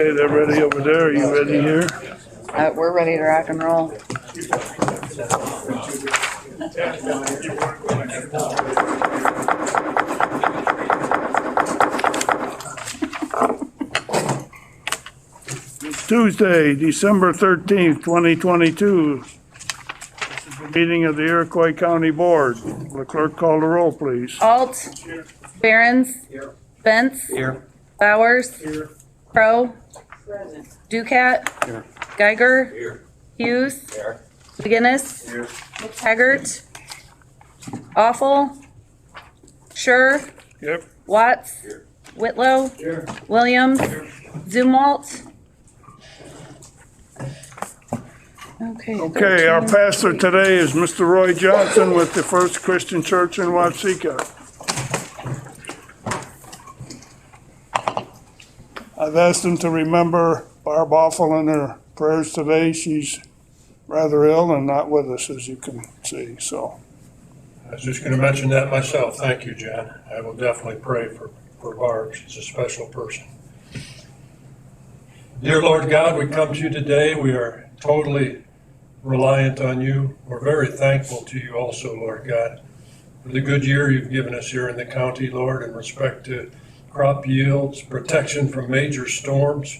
Okay, they're ready over there. Are you ready here? We're ready to rock and roll. Tuesday, December 13th, 2022. Meeting of the Iroquois County Board. Will the clerk call the roll, please? Alt. Barons. Bentz. Here. Bowers. Crow. Ducat. Geiger. Hughes. McGinnis. Haggart. Awful. Sure. Yep. Watts. Whitlow. Williams. Zumwalt. Okay, our pastor today is Mr. Roy Johnson with the First Christian Church in Watseka. I've asked him to remember Barb Awful in her prayers today. She's rather ill and not with us, as you can see, so. I was just going to mention that myself. Thank you, John. I will definitely pray for Barb. She's a special person. Dear Lord God, we come to you today. We are totally reliant on you. We're very thankful to you also, Lord God, for the good year you've given us here in the county, Lord, in respect to crop yields, protection from major storms.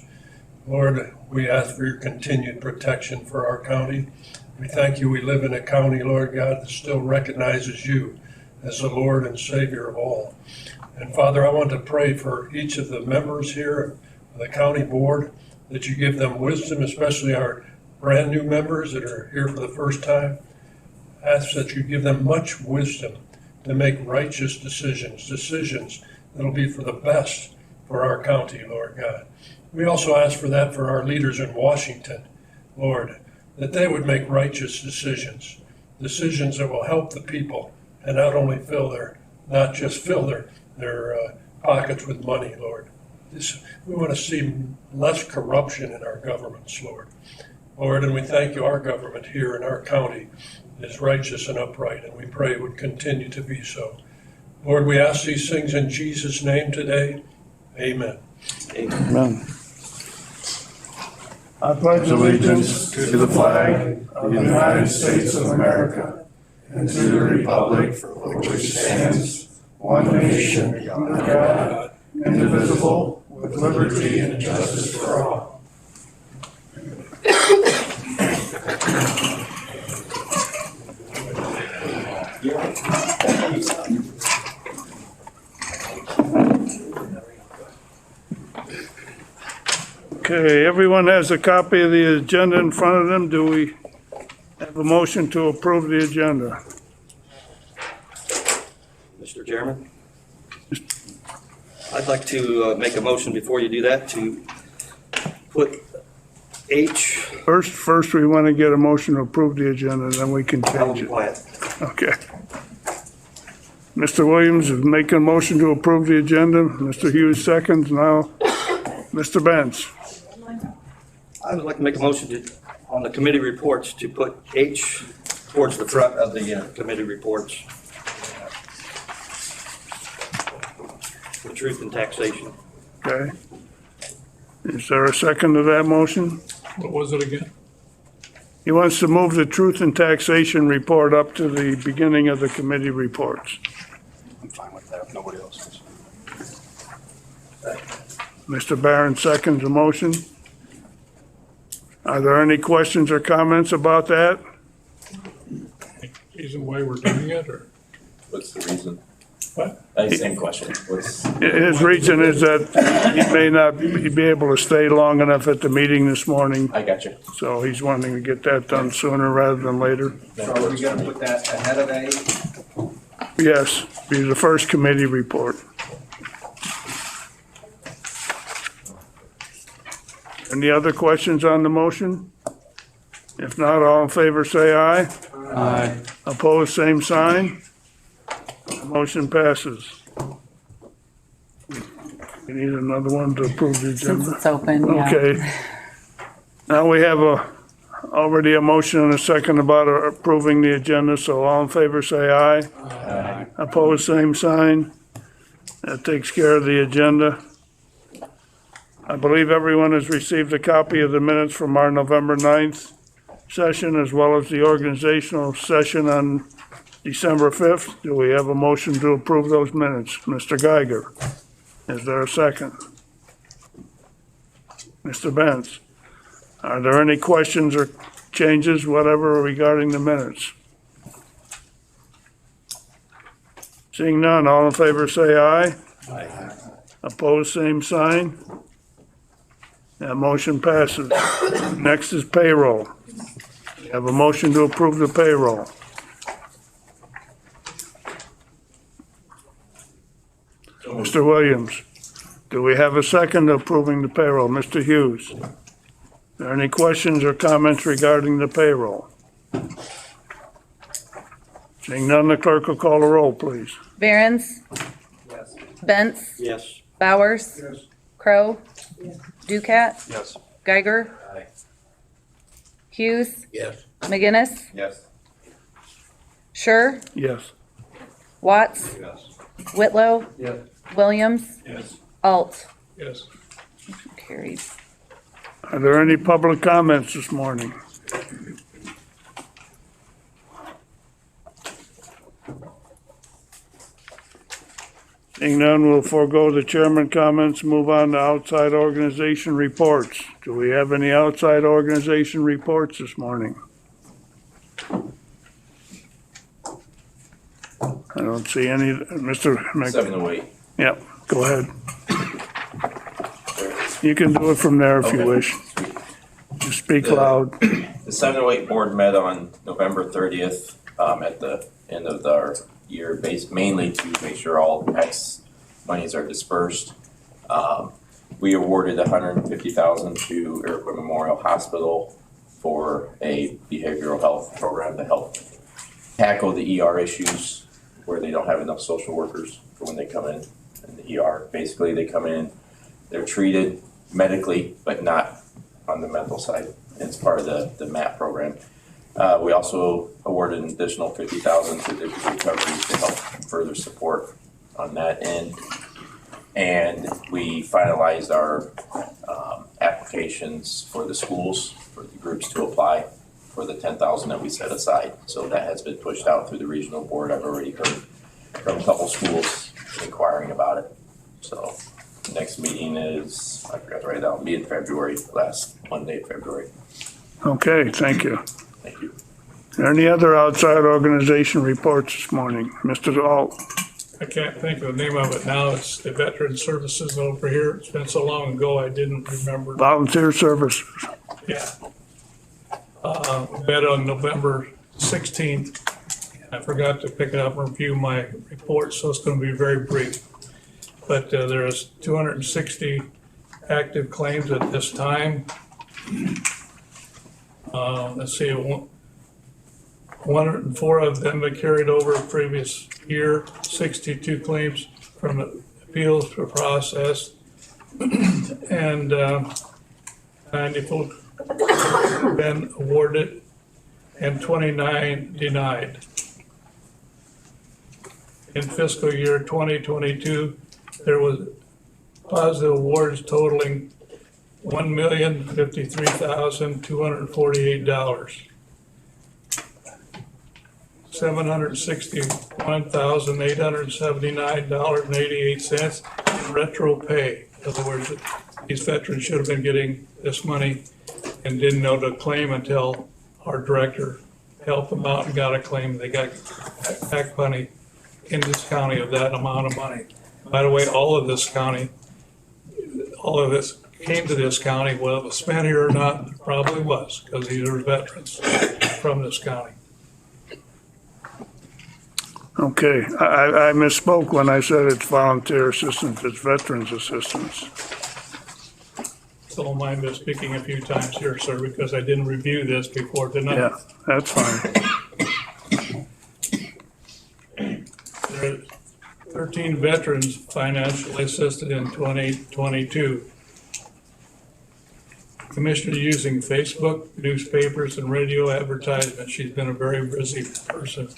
Lord, we ask for your continued protection for our county. We thank you we live in a county, Lord God, that still recognizes you as the Lord and Savior of all. And Father, I want to pray for each of the members here of the county board, that you give them wisdom, especially our brand new members that are here for the first time. Ask that you give them much wisdom to make righteous decisions that'll be for the best for our county, Lord God. We also ask for that for our leaders in Washington, Lord, that they would make righteous decisions that will help the people and not just fill their pockets with money, Lord. We want to see less corruption in our governments, Lord. Lord, and we thank you, our government here in our county is righteous and upright, and we pray it would continue to be so. Lord, we ask these things in Jesus' name today. Amen. Amen. I pledge allegiance to the flag of the United States of America and to the republic for which it stands, one nation, under God, indivisible, with liberty and justice for all. Okay, everyone has a copy of the agenda in front of them. Do we have a motion to approve the agenda? Mr. Chairman, I'd like to make a motion before you do that to put H. First, we want to get a motion to approve the agenda, then we can I'll change be it. quiet. Okay. Mr. Williams is making a motion to approve the agenda. Mr. Hughes seconds. Now, Mr. Benz. I would like to make a motion on the committee reports to put H towards the front of the committee reports. The truth and taxation. Okay. Is there a second to that motion? What was it again? He wants to move the truth and taxation report up to the beginning of the committee reports. I'm fine with that if nobody else is. Mr. Barron seconds the motion. Are there any questions or comments about that? Reason why we're doing it, or? What's the reason? What? Same question. What's, His reason is that he may not be able to stay long enough at the meeting this morning, I got you. so he's wanting to get that done sooner rather than later. So are we gonna put that ahead of A? Yes, be the first committee report. Any other questions on the motion? If not, all in favor say aye. Aye. Opposed, same sign. Motion passes. We need another one to approve the Since agenda. it's open, yeah. Okay. Now we have already a motion and a second about approving the agenda, so all in favor say aye. Aye. Opposed, same sign. That takes care of the agenda. I believe everyone has received a copy of the minutes from our November 9th session, as well as the organizational session on December 5th. Do we have a motion to approve those minutes? Mr. Geiger, is there a second? Mr. Benz, are there any questions or changes, whatever, regarding the minutes? Seeing none, all in favor say aye. Aye. Opposed, same sign. That motion passes. Next is payroll. We have a motion to approve the payroll. Mr. Williams, do we have a second to approving the payroll? Mr. Hughes? Are there any questions or comments regarding the payroll? Seeing none, the clerk will call the roll, please. Barron's, Yes. Bentz, Yes. Bowers, Crow, Ducat, Yes. Geiger, Aye. Hughes, Yes. McGinnis, Yes. Sure, Yes. Watts, Yes. Whitlow, Yes. Williams, Yes. Alt. Yes. Motion carried. Are there any public comments this morning? Seeing none, we'll forego the chairman comments, move on to outside organization reports. Do we have any outside organization reports this morning? I don't see any. Mr. Mc, 708. yep, go ahead. You can do it from there if you Okay. wish. Just speak loud. The 708 board met on November 30th at the end of our year, based mainly to make sure all tax monies are dispersed. We awarded $150,000 to Iroquois Memorial Hospital for a behavioral health program to help tackle the ER issues where they don't have enough social workers for when they come in the ER. Basically, they come in, they're treated medically, but not on the mental side. It's part of the MAP program. We also awarded an additional $50,000 to the recovery to help further support on that end. And we finalized our applications for the schools, for the groups to apply for the $10,000 that we set aside. So that has been pushed out through the regional board. I've already heard from a couple schools inquiring about it. So next meeting is, I forgot to write it down, be in February, last Monday of February. Okay, thank you. Thank you. Are there any other outside organization reports this morning? Mr. Alt? I can't think of the name of it now. It's the Veteran Services over here. It's been so long ago, I didn't remember. Volunteer Services. Yeah. Met on November 16th. I forgot to pick it up and review my report, so it's going to be very brief. But there's 260 active claims at this time. Let's see, 104 of them are carried over previous year, 62 claims from the appeals process, and 94 been awarded and 29 denied. In fiscal year 2022, there was positive awards totaling $1,053,248. $761,879.88 in retro pay. In other words, these veterans should have been getting this money and didn't know to claim until our director helped them out and got a claim. They got back money in this county of that amount of money. By the way, all of this came to this county, whether it was spent here or not, probably was, because these are veterans from this county. Okay, I misspoke when I said it's volunteer assistance, it's veterans assistance. So don't mind me speaking a few times here, sir, because I didn't review this before tonight. Yeah, that's fine. There are 13 veterans financially assisted in 2022. Commissioner using Facebook, newspapers, and radio advertisements. She's been a very busy person.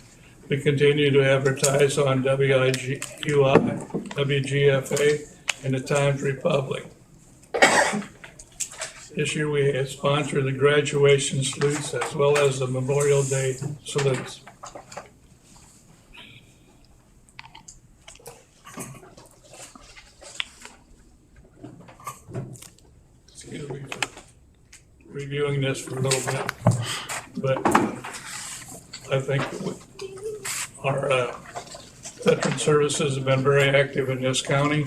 We continue to advertise on WIGQI, WGFA, and the Times Republic. This year we had sponsored the graduation salutes as well as the Memorial Day salutes. Excuse me for reviewing this for a little bit, but I think our veteran services have been very active in this county,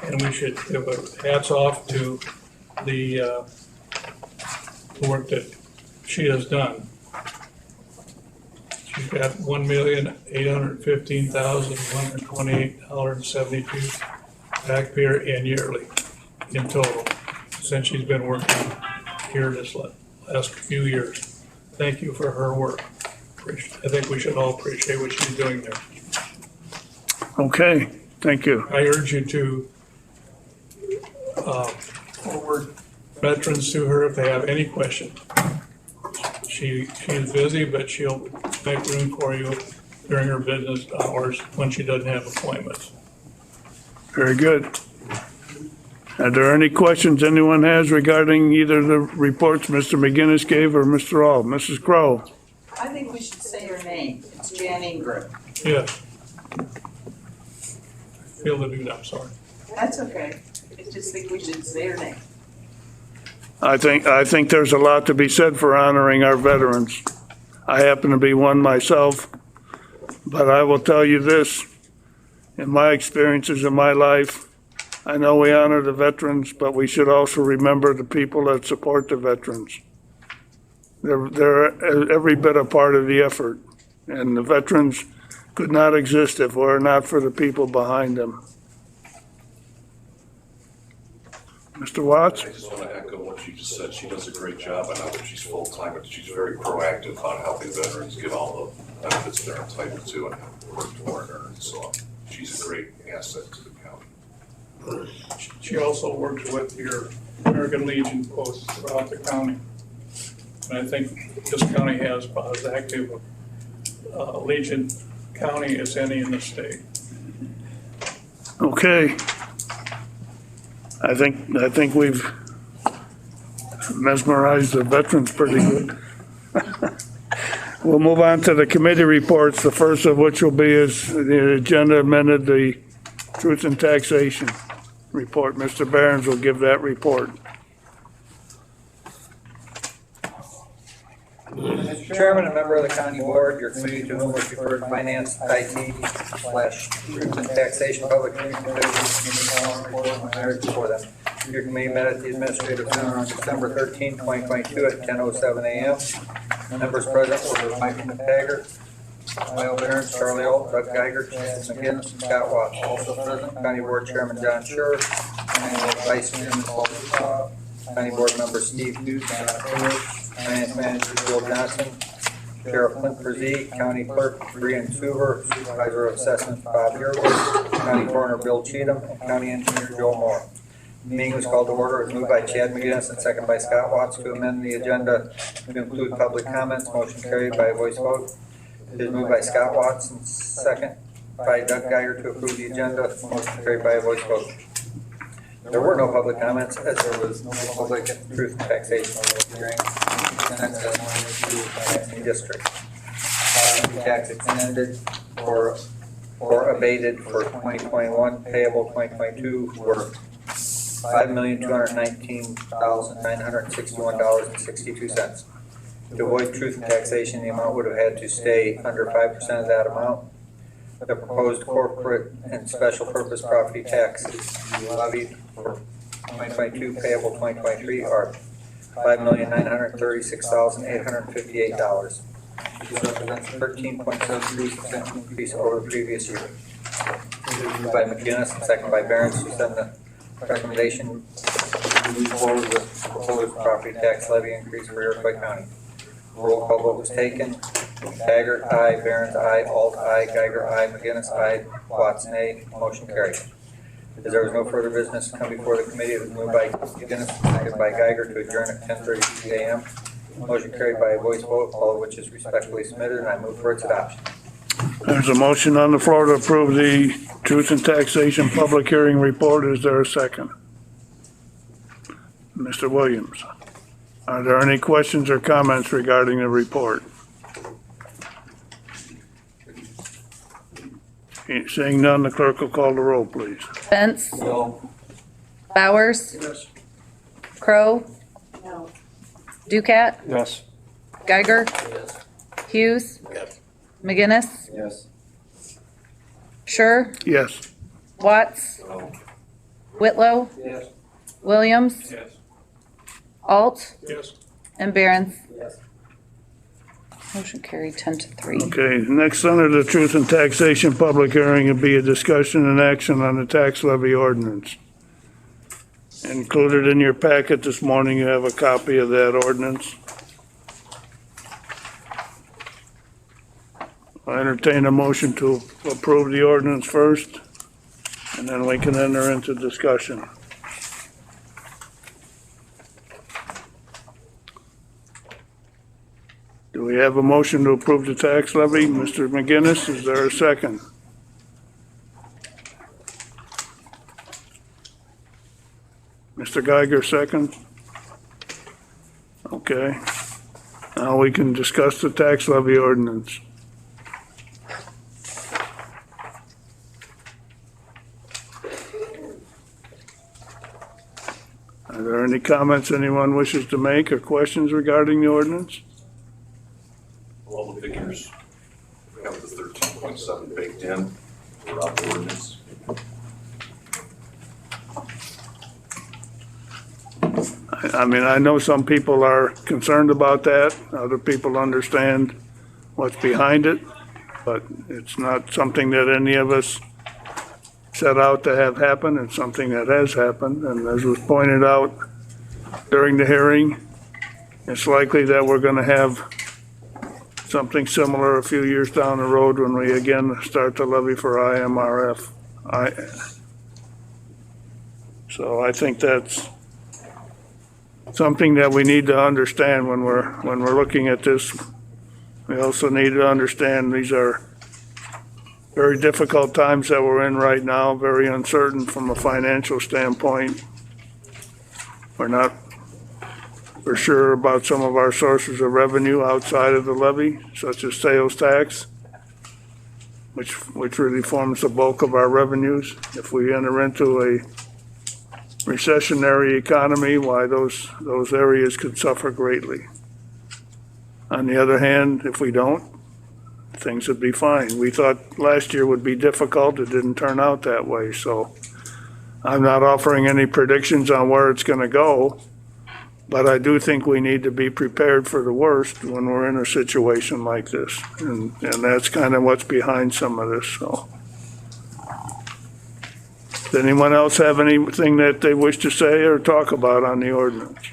and we should give a hats off to the work that she has done. She's got $1,815,128.72 back pay and yearly in total since she's been working here this last few years. Thank you for her work. I think we should all appreciate what she's doing there. Okay, thank you. I urge you to forward veterans to her if they have any question. She is busy, but she'll make room for you during her business hours when she doesn't have appointments. Very good. Are there any questions anyone has regarding either the reports Mr. McGinnis gave or Mr. Auld? Mrs. Crowe? I think we should say her name. It's Jan Ingram. Yes. Feel to do that, I'm sorry. That's okay. I just think we should say her name. I think there's a lot to be said for honoring our veterans. I happen to be one myself, but I will tell you this, in my experiences in my life, I know we honor the veterans, but we should also remember the people that support the veterans. They're every bit a part of the effort, and the veterans could not exist if it were not for the people behind them. Mr. Watts? I just want to echo what she just said. She does a great job. I know that she's full-time, but she's very proactive on helping veterans get all the benefits they're entitled to and work toward her. So she's a great asset to the county. She also works with your American Legion posts throughout the county. And I think this county has about as active a Legion county as any in the state. Okay. I think we've mesmerized the veterans pretty good. We'll move on to the committee reports, the first of which will be is the agenda amended, the Truth and Taxation report. Mr. Behrens will give that report. Mr. Chairman, a member of the county board, your committee to whom was referred finance, IT/truth and taxation, public hearing committee, report before them. Your committee met at the administrative center on December 13, 2022 at 10:07 a.m. Members present were Michael McTaggart, Lyle Behrens, Charlie Ault, Doug Geiger, Chance McGinnis, and Scott Watts. Also present, County Board Chairman John Scher, County Board Vice Chairman Paul Shaw, County Board Member Steve Hughes, Finance Manager Bill Johnson, Sheriff Clint Brzee, County Clerk Brian Suver, Supervisor of Assessments Bob Earwood, County Coroner Bill Cheatham, and County Engineer Joe Moore. The meeting was called to order. It was moved by Chad McGinnis and seconded by Scott Watts to amend the agenda to include public comments. Motion carried by voice vote. It is moved by Scott Watts and second by Doug Geiger to approve the agenda. Motion carried by voice vote. There were no public comments as there was no public truth and taxation hearing. District. Tax extended or abated for 2021, payable 2022 were $5,219,961.62. To avoid truth and taxation, the amount would have had to stay under 5% of that amount. The proposed corporate and special purpose property taxes levied for 2022 payable 2023 are $5,936,858. This represents a 13.73% increase over the previous year. Moved by McGinnis and second by Behrens to send the recommendation to move forward with proposed property tax levy increase for Iroquois County. Roll call vote was taken. Taggart, aye. Behrens, aye. Ault, aye. Geiger, aye. McGinnis, aye. Watts, nay. Motion carried. As there was no further business to come before the committee, it was moved by McGinnis, seconded by Geiger to adjourn at 10:32 a.m. Motion carried by a voice vote, all of which is respectfully submitted, and I move for its adoption. There's a motion on the floor to approve the Truth and Taxation public hearing report. Is there a second? Mr. Williams. Are there any questions or comments regarding the report? Seeing none, the clerk will call the roll, please. Benz, No. Bowers, Yes. Crow, No. Ducat, Yes. Geiger, Hughes, McGinnis, Yes. Sure, Yes. Watts, Whitlow, Yes. Williams, Yes. Alt, Yes. and Barron's. Yes. Motion carried 10-3. Okay, next under the Truth in Taxation public hearing would be a discussion and action on the tax levy ordinance. Included in your packet this morning, you have a copy of that ordinance. I entertain a motion to approve the ordinance first, and then we can enter into discussion. Do we have a motion to approve the tax levy? Mr. McGinnis, is there a second? Mr. Geiger, second? Okay. Now we can discuss the tax levy ordinance. Are there any comments anyone wishes to make or questions regarding the ordinance? All the figures, we have the 13.7 baked in, throughout the ordinance. I mean, I know some people are concerned about that, other people understand what's behind it, but it's not something that any of us set out to have happen. It's something that has happened, and as was pointed out during the hearing, it's likely that we're gonna have something similar a few years down the road when we again start to levy for IMRF. So I think that's something that we need to understand when we're looking at this. We also need to understand these are very difficult times that we're in right now, very uncertain from a financial standpoint. We're not for sure about some of our sources of revenue outside of the levy, such as sales tax, which really forms the bulk of our revenues. If we enter into a recessionary economy, why those areas could suffer greatly. On the other hand, if we don't, things would be fine. We thought last year would be difficult. It didn't turn out that way. So I'm not offering any predictions on where it's going to go, but I do think we need to be prepared for the worst when we're in a situation like this. And that's kind of what's behind some of this. So does anyone else have anything that they wish to say or talk about on the ordinance?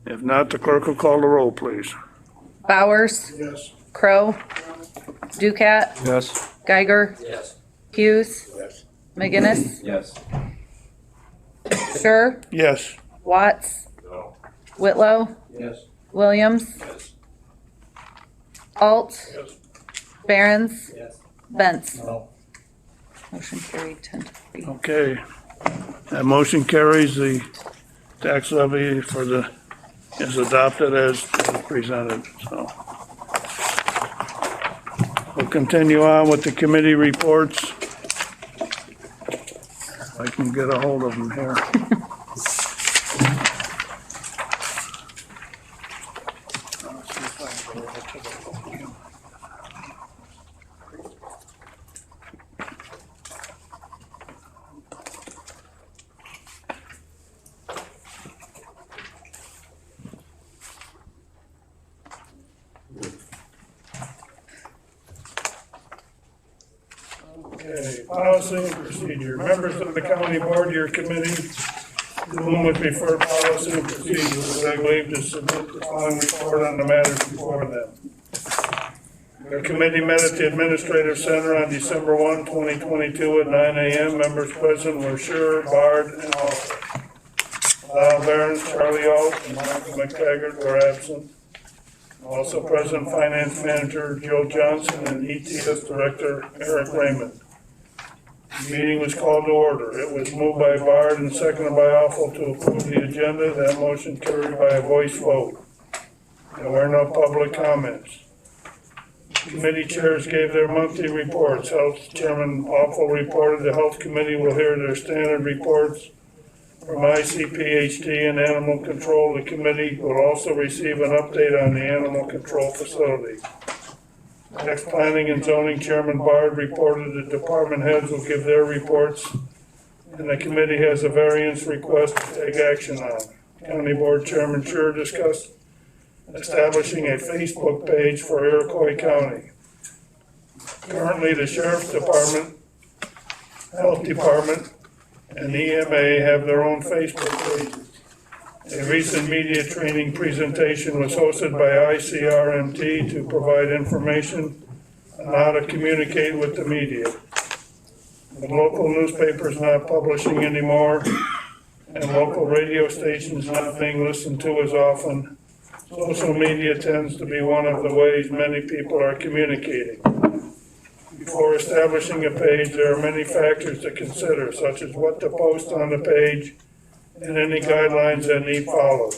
If not, the clerk will call the roll, please. Bowers, Yes. Crow, Ducat, Yes. Geiger, Yes. Hughes, McGinnis, Yes. Sure, Yes. Watts, No. Whitlow, Yes. Williams, Yes. Alt, Yes. Barron's, Yes. Benz. No. Motion carried 10-3. Okay. That motion carries. The tax levy is adopted as presented, so. We'll continue on with the committee reports. If I can get a hold of them here. Okay, policy and procedure. Members of the county board, your committee, to whom would prefer policy and procedure, would I believe to submit the following report on the matters before them. The committee met at the Administrative Center on December 1, 2022 at 9 a.m. Members present were Sure, Bard, and Alter. Lyle Barron, Charlie Alt, and Michael McTaggart were absent. Also present, Finance Manager Joe Johnson and ETS Director Eric Raymond. The meeting was called to order. It was moved by Bard and seconded by Awful to approve the agenda. That motion carried by a voice vote. There were no public comments. Committee chairs gave their monthly reports. Health Chairman Awful reported the Health Committee will hear their standard reports from ICPHD and Animal Control. The committee will also receive an update on the Animal Control facility. Next, Planning and Zoning Chairman Bard reported the department heads will give their reports, and the committee has a variance request to take action on. County Board Chairman Schur discussed establishing a Facebook page for Iroquois County. Currently, the Sheriff's Department, Health Department, and EMA have their own Facebook pages. A recent media training presentation was hosted by ICRMT to provide information on how to communicate with the media. The local newspapers not publishing anymore, and local radio stations not being listened to as often, social media tends to be one of the ways many people are communicating. Before establishing a page, there are many factors to consider, such as what to post on the page and any guidelines that need followed.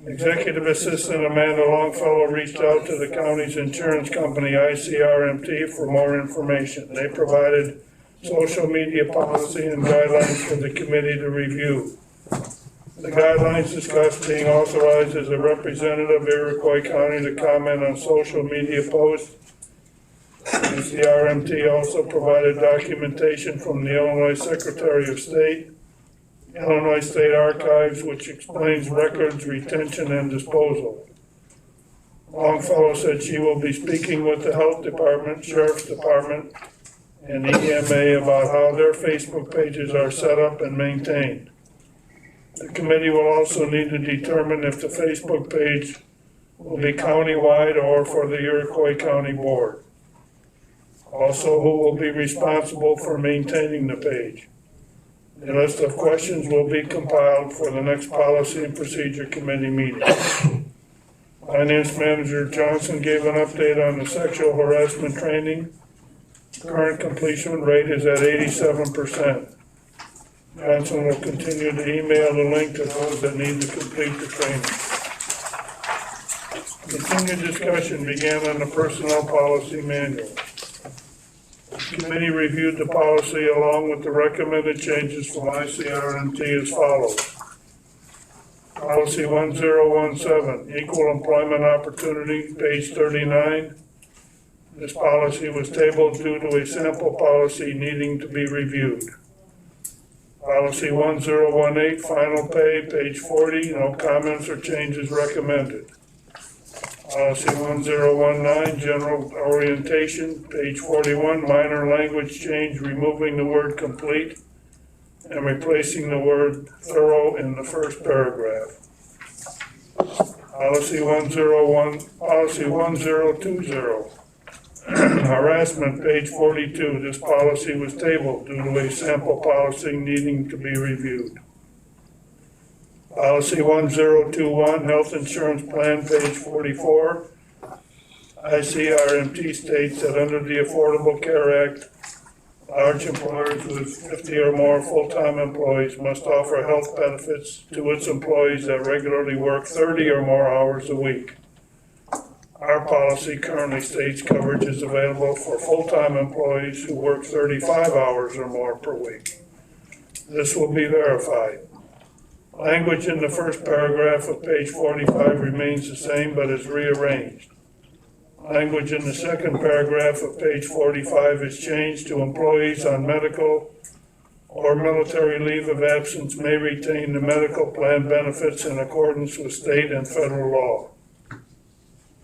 Executive Assistant Amanda Longfellow reached out to the county's insurance company, ICRMT, for more information. They provided social media policy and guidelines for the committee to review. The guidelines discussed being authorized as a representative of Iroquois County to comment on social media posts. ICRMT also provided documentation from the Illinois Secretary of State, Illinois State Archives, which explains records, retention, and disposal. Longfellow said she will be speaking with the Health Department, Sheriff's Department, and EMA about how their Facebook pages are set up and maintained. The committee will also need to determine if the Facebook page will be countywide or for the Iroquois County Board. Also, who will be responsible for maintaining the page. A list of questions will be compiled for the next Policy and Procedure Committee meeting. Finance Manager Johnson gave an update on the sexual harassment training. Current completion rate is at 87%. Johnson will continue to email the link to those that need to complete the training. Continued discussion began on the Personnel Policy Manual. The committee reviewed the policy along with the recommended changes from ICRMT as follows. Policy 1017, Equal Employment Opportunity, page 39. This policy was tabled due to a sample policy needing to be reviewed. Policy 1018, Final Pay, page 40, no comments or changes recommended. Policy 1019, General Orientation, page 41, minor language change, removing the word complete and replacing the word thorough in the first paragraph. Policy 1020, harassment, page 42. This policy was tabled due to a sample policy needing to be reviewed. Policy 1021, Health Insurance Plan, page 44. ICRMT states that under the Affordable Care Act, large employers with 50 or more full-time employees must offer health benefits to its employees that regularly work 30 or more hours a week. Our policy currently states coverage is available for full-time employees who work 35 hours or more per week. This will be verified. Language in the first paragraph of page 45 remains the same but is rearranged. Language in the second paragraph of page 45 is changed to employees on medical or military leave of absence may retain the medical plan benefits in accordance with state and federal law.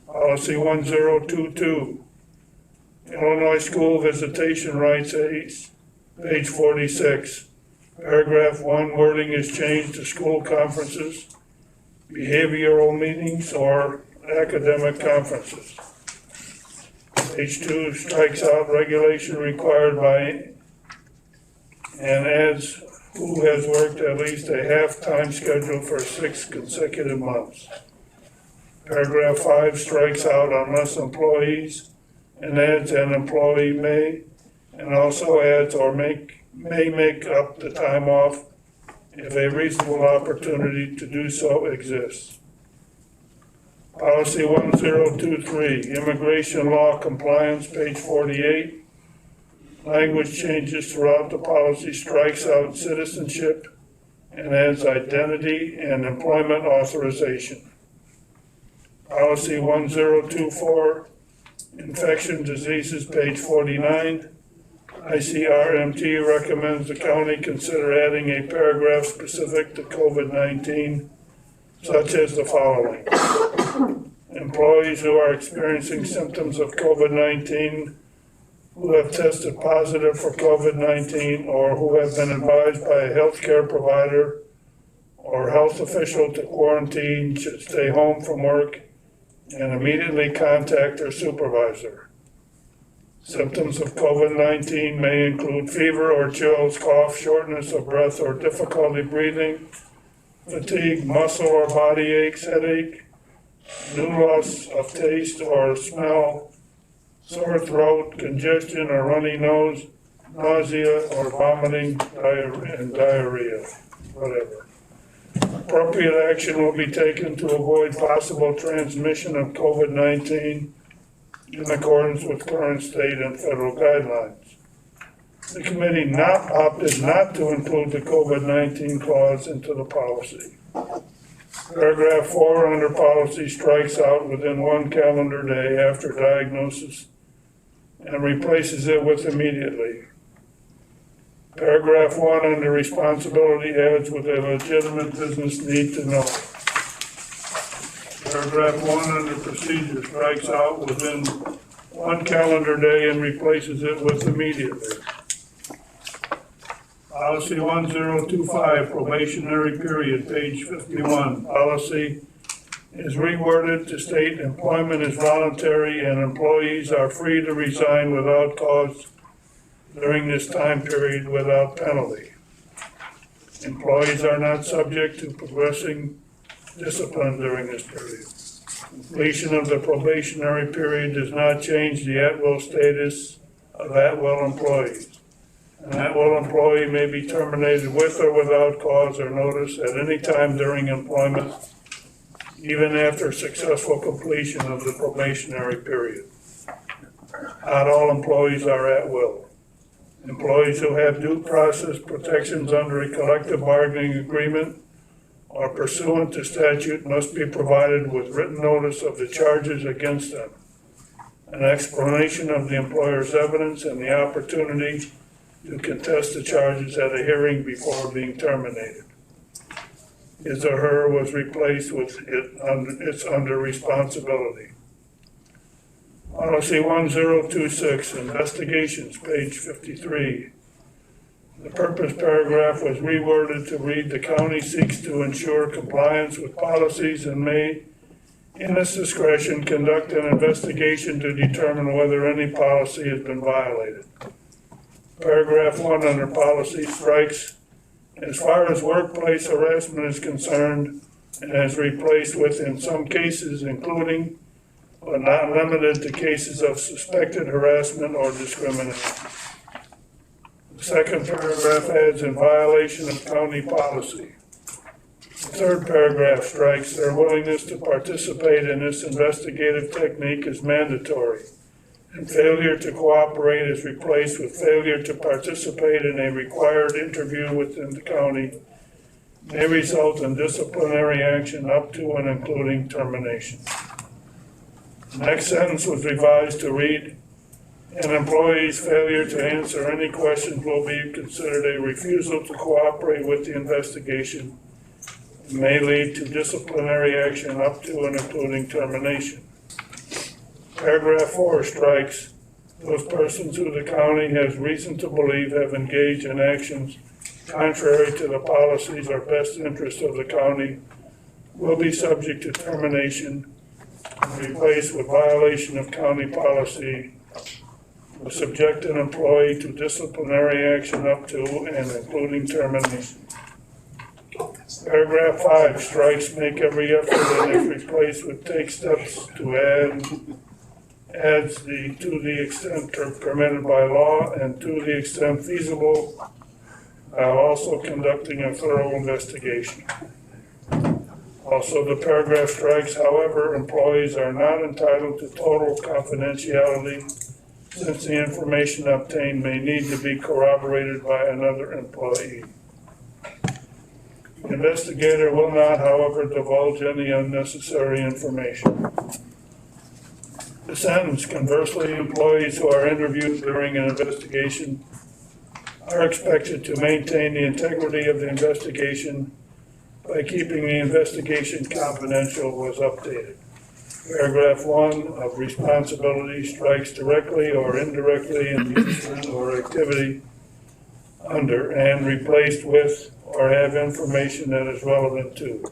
Policy 1022, Illinois School Visitation Rights, page 46. Paragraph 1 wording is changed to school conferences, behavioral meetings, or academic conferences. Page 2 strikes out regulation required by and adds who has worked at least a half-time schedule for 6 consecutive months. Paragraph 5 strikes out unless employees and adds an employee may, and also adds or may make up the time off if a reasonable opportunity to do so exists. Policy 1023, Immigration Law Compliance, page 48. Language changes throughout the policy, strikes out citizenship and adds identity and employment authorization. Policy 1024, Infection Diseases, page 49. ICRMT recommends the county consider adding a paragraph specific to COVID-19, such as the following. Employees who are experiencing symptoms of COVID-19, who have tested positive for COVID-19, or who have been advised by a healthcare provider or health official to quarantine, should stay home from work and immediately contact their supervisor. Symptoms of COVID-19 may include fever or chills, cough, shortness of breath or difficulty breathing, fatigue, muscle or body aches, headache, new loss of taste or smell, sore throat, congestion or runny nose, nausea or vomiting, diarrhea, whatever. Appropriate action will be taken to avoid possible transmission of COVID-19 in accordance with current state and federal guidelines. The committee opted not to include the COVID-19 clause into the policy. Paragraph 4 under policy strikes out within 1 calendar day after diagnosis and replaces it with immediately. Paragraph 1 under responsibility adds with a legitimate business need to know. Paragraph 1 under procedure strikes out within 1 calendar day and replaces it with immediately. Policy 1025, probationary period, page 51. Policy is reworded to state employment is voluntary and employees are free to resign without cause during this time period without penalty. Employees are not subject to progressing discipline during this period. Completion of the probationary period does not change the at-will status of at-will employees. An at-will employee may be terminated with or without cause or notice at any time during employment, even after successful completion of the probationary period. Not all employees are at-will. Employees who have due process protections under a collective bargaining agreement or pursuant to statute must be provided with written notice of the charges against them, an explanation of the employer's evidence, and the opportunity to contest the charges at a hearing before being terminated. His or her was replaced with its under responsibility. Policy 1026, investigations, page 53. The purpose paragraph was reworded to read, the county seeks to ensure compliance with policies and may, in its discretion, conduct an investigation to determine whether any policy has been violated. Paragraph 1 under policy strikes, as far as workplace harassment is concerned, and is replaced with, in some cases, including but not limited to cases of suspected harassment or discrimination. The second paragraph adds, in violation of county policy. The third paragraph strikes, their willingness to participate in this investigative technique is mandatory, and failure to cooperate is replaced with failure to participate in a required interview within the county may result in disciplinary action up to and including termination. The next sentence was revised to read, an employee's failure to answer any questions will be considered a refusal to cooperate with the investigation and may lead to disciplinary action up to and including termination. Paragraph 4 strikes, those persons who the county has reason to believe have engaged in actions contrary to the policies or best interest of the county will be subject to termination and replaced with violation of county policy, will subject an employee to disciplinary action up to and including termination. Paragraph 5 strikes, make every effort and if replaced with take steps to add adds to the extent permitted by law and to the extent feasible, while also conducting a thorough investigation. Also, the paragraph strikes, however, employees are not entitled to total confidentiality since the information obtained may need to be corroborated by another employee. The investigator will not, however, divulge any unnecessary information. The sentence, conversely, employees who are interviewed during an investigation are expected to maintain the integrity of the investigation by keeping the investigation confidential, was updated. Paragraph 1 of responsibility strikes directly or indirectly in the incident or activity under and replaced with or have information that is relevant to.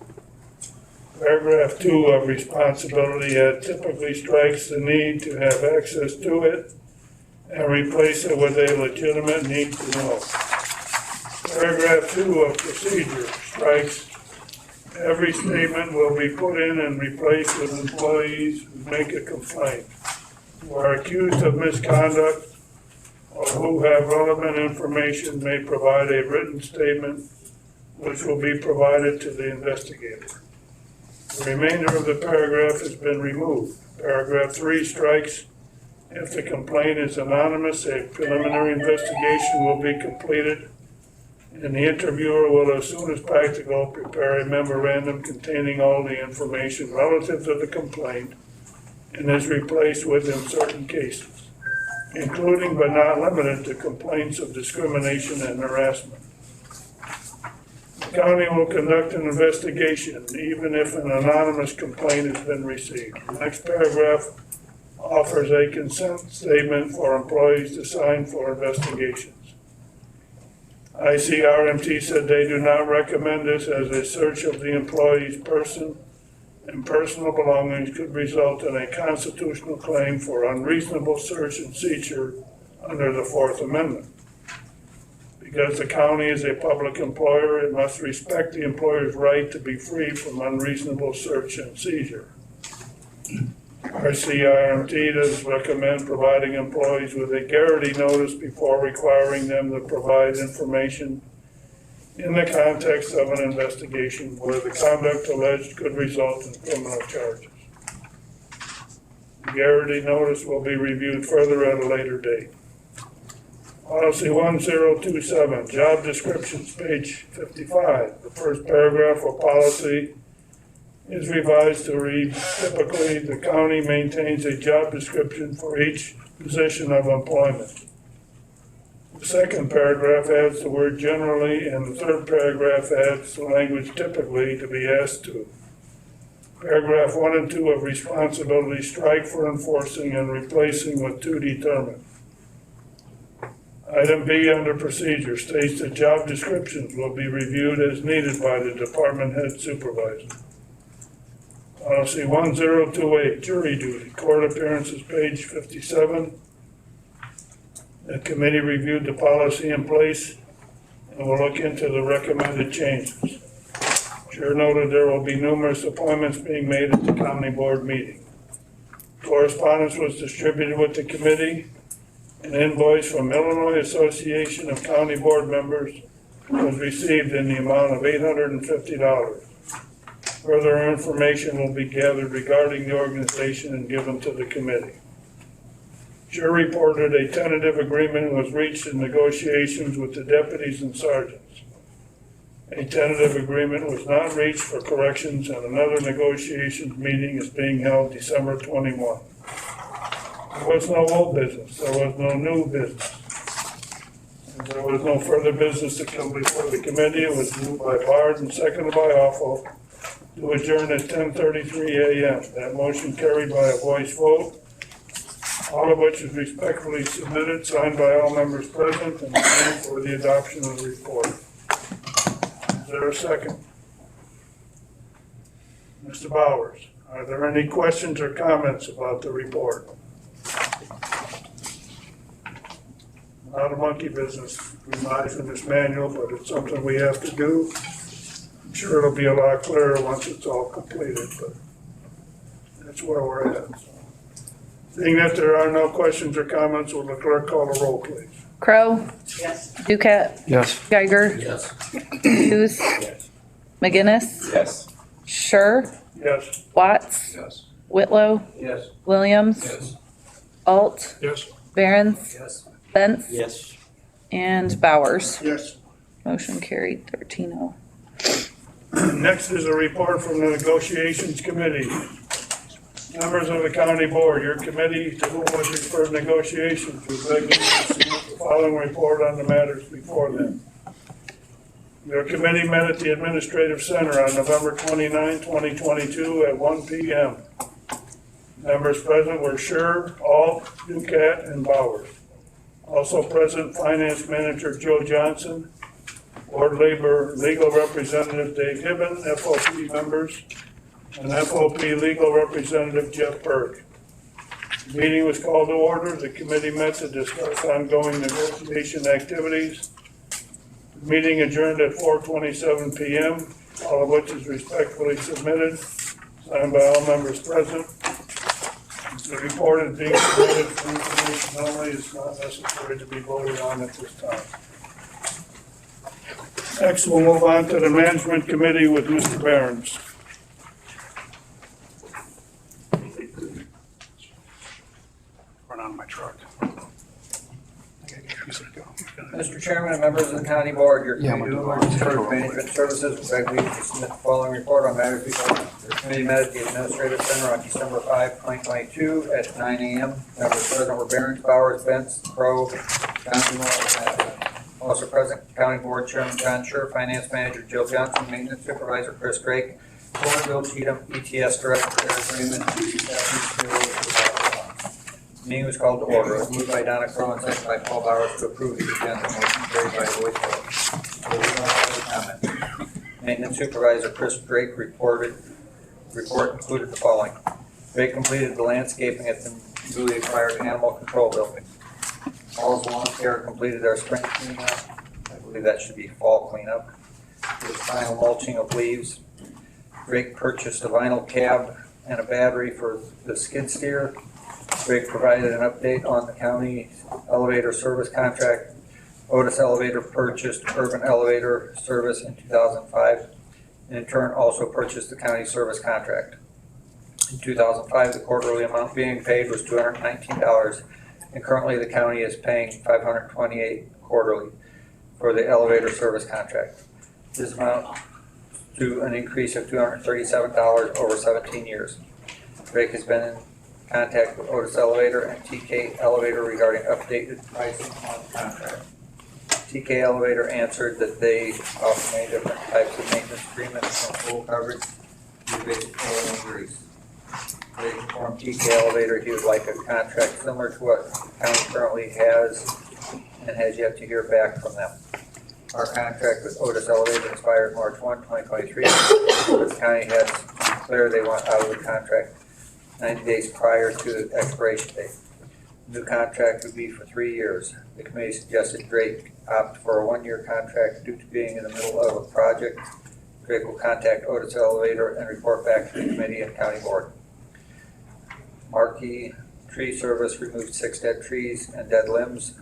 Paragraph 2 of responsibility typically strikes the need to have access to it and replace it with a legitimate need to know. Paragraph 2 of procedure strikes every statement will be put in and replaced with employees who make a complaint, who are accused of misconduct, or who have relevant information may provide a written statement which will be provided to the investigator. The remainder of the paragraph has been removed. Paragraph 3 strikes, if the complaint is anonymous, a preliminary investigation will be completed, and the interviewer will, as soon as practical, prepare a memorandum containing all the information relative to the complaint and is replaced with in certain cases, including but not limited to complaints of discrimination and harassment. The county will conduct an investigation even if an anonymous complaint has been received. The next paragraph offers a consent statement for employees to sign for investigations. ICRMT said they do not recommend this as a search of the employee's person and personal belongings could result in a constitutional claim for unreasonable search and seizure under the Fourth Amendment. Because the county is a public employer, it must respect the employer's right to be free from unreasonable search and seizure. ICRMT does recommend providing employees with a Garrity notice before requiring them to provide information in the context of an investigation where the conduct alleged could result in criminal charges. The Garrity notice will be reviewed further at a later date. Policy 1027, job descriptions, page 55. The first paragraph of policy is revised to read, typically, the county maintains a job description for each position of employment. The second paragraph adds the word generally, and the third paragraph adds the language typically to be asked to. Paragraph 1 and 2 of responsibility strike for enforcing and replacing with to determine. Item B under procedure states that job descriptions will be reviewed as needed by the department head supervisor. Policy 1028, jury duty, court appearances, page 57. The committee reviewed the policy in place and will look into the recommended changes. Chair noted there will be numerous appointments being made at the county board meeting. Correspondence was distributed with the committee. An invoice from Illinois Association of County Board Members was received in the amount of $850. Further information will be gathered regarding the organization and given to the committee. Chair reported a tentative agreement was reached in negotiations with the deputies and sergeants. A tentative agreement was not reached for corrections, and another negotiations meeting is being held December 21. There was no old business. There was no new business. And there was no further business to come before the committee. It was moved by Bard and seconded by Awful to adjourn at 10:33 a.m. That motion carried by a voice vote, all of which is respectfully submitted, signed by all members present, and moved for the adoption of the report. Is there a second? Mr. Bowers, are there any questions or comments about the report? Not a monkey business revised in this manual, but it's something we have to do. I'm sure it'll be a lot clearer once it's all completed, but that's where we're at. Seeing that there are no questions or comments, will the clerk call the roll, please? Crow, Yes. Ducat, Yes. Geiger, Yes. Hughes, McGinnis, Yes. Sure, Yes. Watts, Yes. Whitlow, Yes. Williams, Yes. Yes. Alt, Barron's, Yes. Benz, Yes. and Bowers. Yes. Motion carried 13-0. Next is a report from the negotiations committee. Members of the county board, your committee to whom was referred negotiations to beg you to submit the following report on the matters before them. Your committee met at the Administrative Center on November 29, 2022 at 1 p.m. Members present were Scher, Alt, Ducat, and Bowers. Also present, Finance Manager Joe Johnson, Board Labor Legal Representative Dave Hibben, FOP members, and FOP Legal Representative Jeff Burke. The meeting was called to order. The committee met to discuss ongoing negotiation activities. The meeting adjourned at 4:27 p.m., all of which is respectfully submitted, signed by all members present. The report is being submitted for information only. It's not necessary to be voted on at this time. Next, we'll move on to the Management Committee with Mr. Behrens. Run on my truck. Mr. Chairman and members of the county board, your committee to Emergency Management Services will beg you to submit the following report on matters before you. Your committee met at the Administrative Center on December 5, 2022 at 9 a.m. Members present were Behrens, Bowers, Benz, Crow, Johnson, also present, County Board Chairman John Scher, Finance Manager Jill Johnson, Maintenance Supervisor Chris Drake, Board Bill Cheatham, ETS Director Eric Raymond, meeting was called to order. It was moved by Donna Crowe and seconded by Paul Bowers to approve the agenda. Motion carried by voice vote. Maintenance Supervisor Chris Drake report included the following. Drake completed the landscaping at the newly acquired animal control building. Paul's Lawn Care completed their spring cleanup. I believe that should be fall cleanup. The final mulching of leaves. Drake purchased a vinyl cab and a battery for the skid steer. Drake provided an update on the county elevator service contract. Otis Elevator purchased Urban Elevator Service in 2005, and in turn also purchased the county service contract. In 2005, the quarterly amount being paid was $219, and currently the county is paying $528 quarterly for the elevator service contract. This amount to an increase of $237 over 17 years. Drake has been in contact with Otis Elevator and TK Elevator regarding updated pricing on the contract. TK Elevator answered that they offer many different types of maintenance agreements from full coverage to basic oil and grease. They informed TK Elevator he would like a contract similar to what the county currently has and has yet to hear back from them. Our contract with Otis Elevator expired March 1, 2023, but the county has declared they want out of the contract 90 days prior to the expiration date. The new contract would be for 3 years. The committee suggested Drake opt for a 1-year contract due to being in the middle of a project. Drake will contact Otis Elevator and report back to the committee and county board. Marquee Tree Service removed 6 dead trees and dead limbs.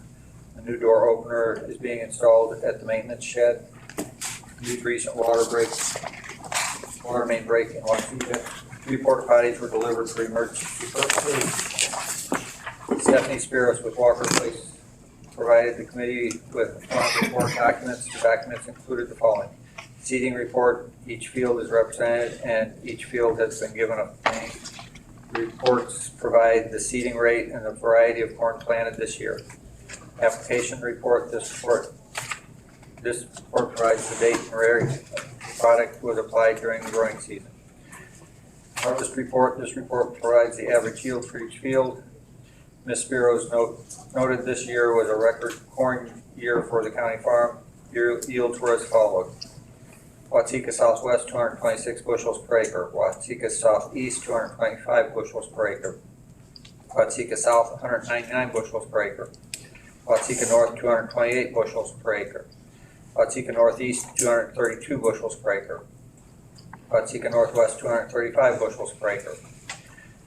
A new door opener is being installed at the maintenance shed. New recent water main break in Waukegan. 3 porta potties were delivered for emergency purposes. Stephanie Spiros with Walker Place provided the committee with report documents. The documents included the following. Seating report, each field is represented and each field has been given a name. Reports provide the seeding rate and the variety of corn planted this year. Application report, this report provides the date and where the product was applied during the growing season. Harvest report, this report provides the average yield for each field. Ms. Spiros noted this year was a record corn year for the county farm. Yields were as follows. Watseka Southwest, 226 bushels per acre. Watseka Southeast, 225 bushels per acre. Watseka South, 199 bushels per acre. Watseka North, 228 bushels per acre. Watseka Northeast, 232 bushels per acre. Watseka Northwest, 235 bushels per acre.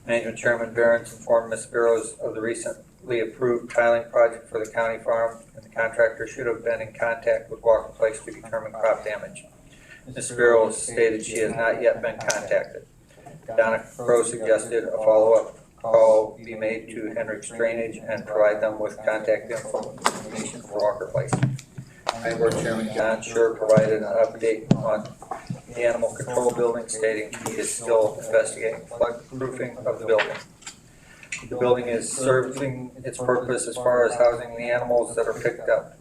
Management Chairman Behrens informed Ms. Burrows of the recently approved tiling project for the county farm, and the contractor should have been in contact with Walker Place to determine crop damage. Ms. Burrows stated she has not yet been contacted. Donna Crowe suggested a follow-up call be made to Hendricks Drainage and provide them with contact information for Walker Place. Planning Board Chairman John Schur provided an update on the animal control building, stating he is still investigating flood proofing of the building. The building is serving its purpose as far as housing the animals that are picked up.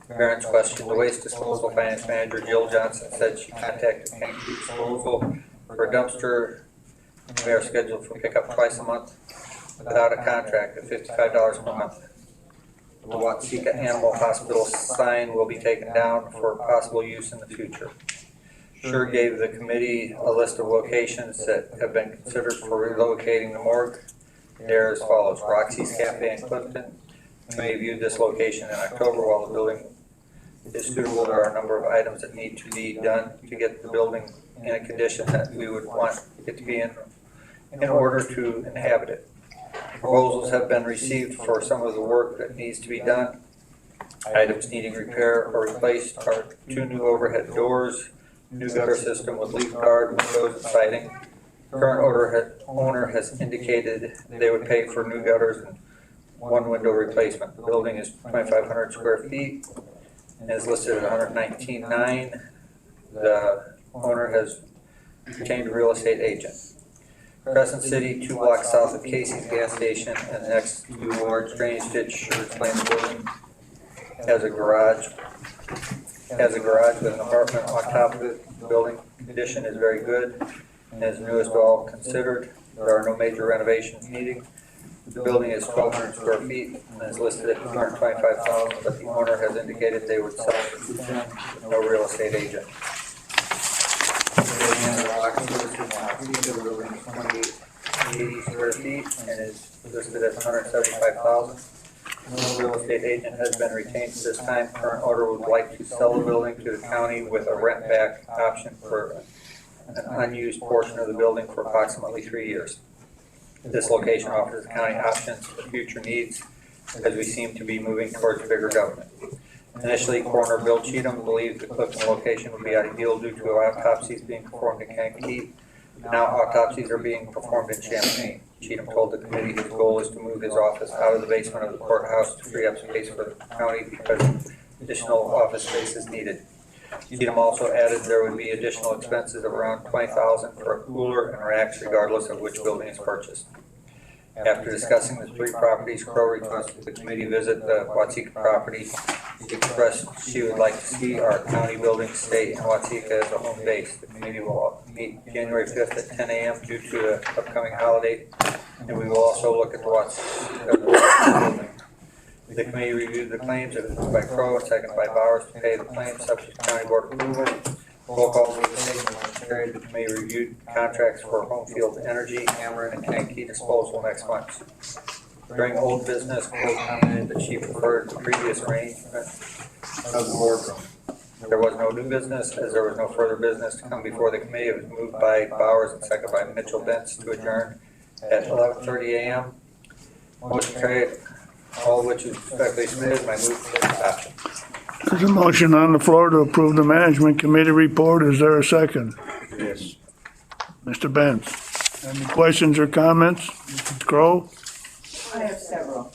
Parents questioned the waste disposal finance manager Jill Johnson said she contacted Kankakee Disposal for a dumpster. They are scheduled for pickup twice a month without a contract at $55 per month. The Watsika Animal Hospital sign will be taken down for possible use in the future. Schur gave the committee a list of locations that have been considered for relocating the morgue. They're as follows: Roxy's Cafe in Clifton. The committee viewed this location in October. While the building is suitable, there are a number of items that need to be done to get the building in a condition that we would want it to be in order to inhabit it. Proposals have been received for some of the work that needs to be done. Items needing repair or replaced are 2 new overhead doors, new gutter system with leaf guard, windows, and siding. Current owner has indicated they would pay for new gutters and 1 window replacement. The building is 2,500 square feet and is listed at $119,900. The owner has retained a real estate agent. Crescent City, 2 blocks south of Casey's gas station and the next to large drainage ditch. Schur explained the building has a garage with an apartment on top of it. The building condition is very good and is newest all considered. There are no major renovations needed. The building is 1,200 square feet and is listed at $225,000, but the owner has indicated they would sell it for $210,000 with no real estate agent. The building is 2,880 square feet and is listed at $175,000. No real estate agent has been retained at this time. Current owner would like to sell the building to the county with a rent back option for an unused portion of the building for approximately 3 years. This location offers the county options for future needs as we seem to be moving towards bigger government. Initially, Coroner Bill Cheatham believed the Clifton location would be ideal due to autopsies being performed in Kankakee. Now autopsies are being performed in Champaign. Cheatham told the committee his goal is to move his office out of the basement of the courthouse to free up space for the county because additional office space is needed. Cheatham also added there would be additional expenses of around $20,000 for a cooler and racks regardless of which building is purchased. After discussing the 3 properties, Crowe requested the committee visit the Watsika property. She expressed she would like to see our county building stay in Watsika as a home base. The committee will meet January 5th at 10 a.m. due to the upcoming holiday, and we will also look at the Watsika building. The committee reviewed the claims, it was moved by Crowe and seconded by Bowers to pay the claims subject to county board approval. Roll call for the statement was carried. The committee reviewed contracts for Homefield Energy, Ameren, and Kankakee Disposal next month. During old business, Crowe commented that she preferred the previous arrangement of the boardroom. There was no new business. As there was no further business to come before the committee, it was moved by Bowers and seconded by Mitchell Benz to adjourn at 11:30 a.m. Motion carried. All of which is respectfully submitted. My move for adoption. There's a motion on the floor to approve the management committee report. Is there a second? Yes. Mr. Benz. Any questions or comments? Mrs. Crowe? I have several.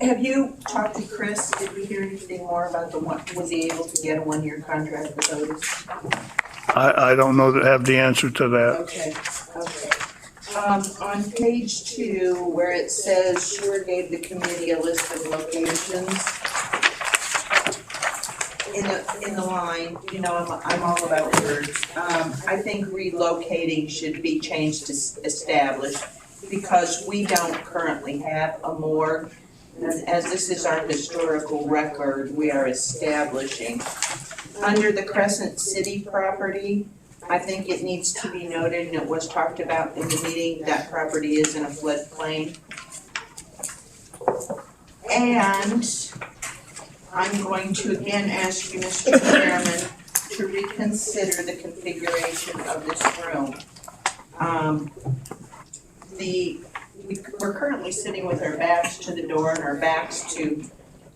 Have you talked to Chris? Did we hear anything more about the one, was he able to get a 1-year contract with Otis? I don't know that have the answer to that. Okay. On page 2, where it says Schur gave the committee a list of locations, in the line, you know, I'm all about words. I think relocating should be changed to established because we don't currently have a morgue. And as this is our historical record, we are establishing. Under the Crescent City property, I think it needs to be noted, and it was talked about in the meeting, that property is in a floodplain. And I'm going to again ask you, Mr. Chairman, to reconsider the configuration of this room. We're currently sitting with our backs to the door and our backs to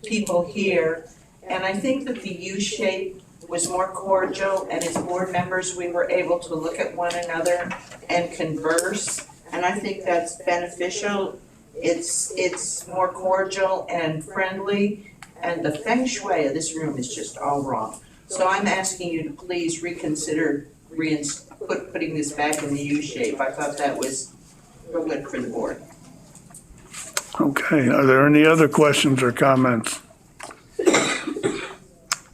people here. And I think that the U-shape was more cordial, and as board members, we were able to look at one another and converse. And I think that's beneficial. It's more cordial and friendly, and the feng shui of this room is just all wrong. So I'm asking you to please reconsider putting this back in the U-shape. I thought that was real good for the board. Okay, are there any other questions or comments?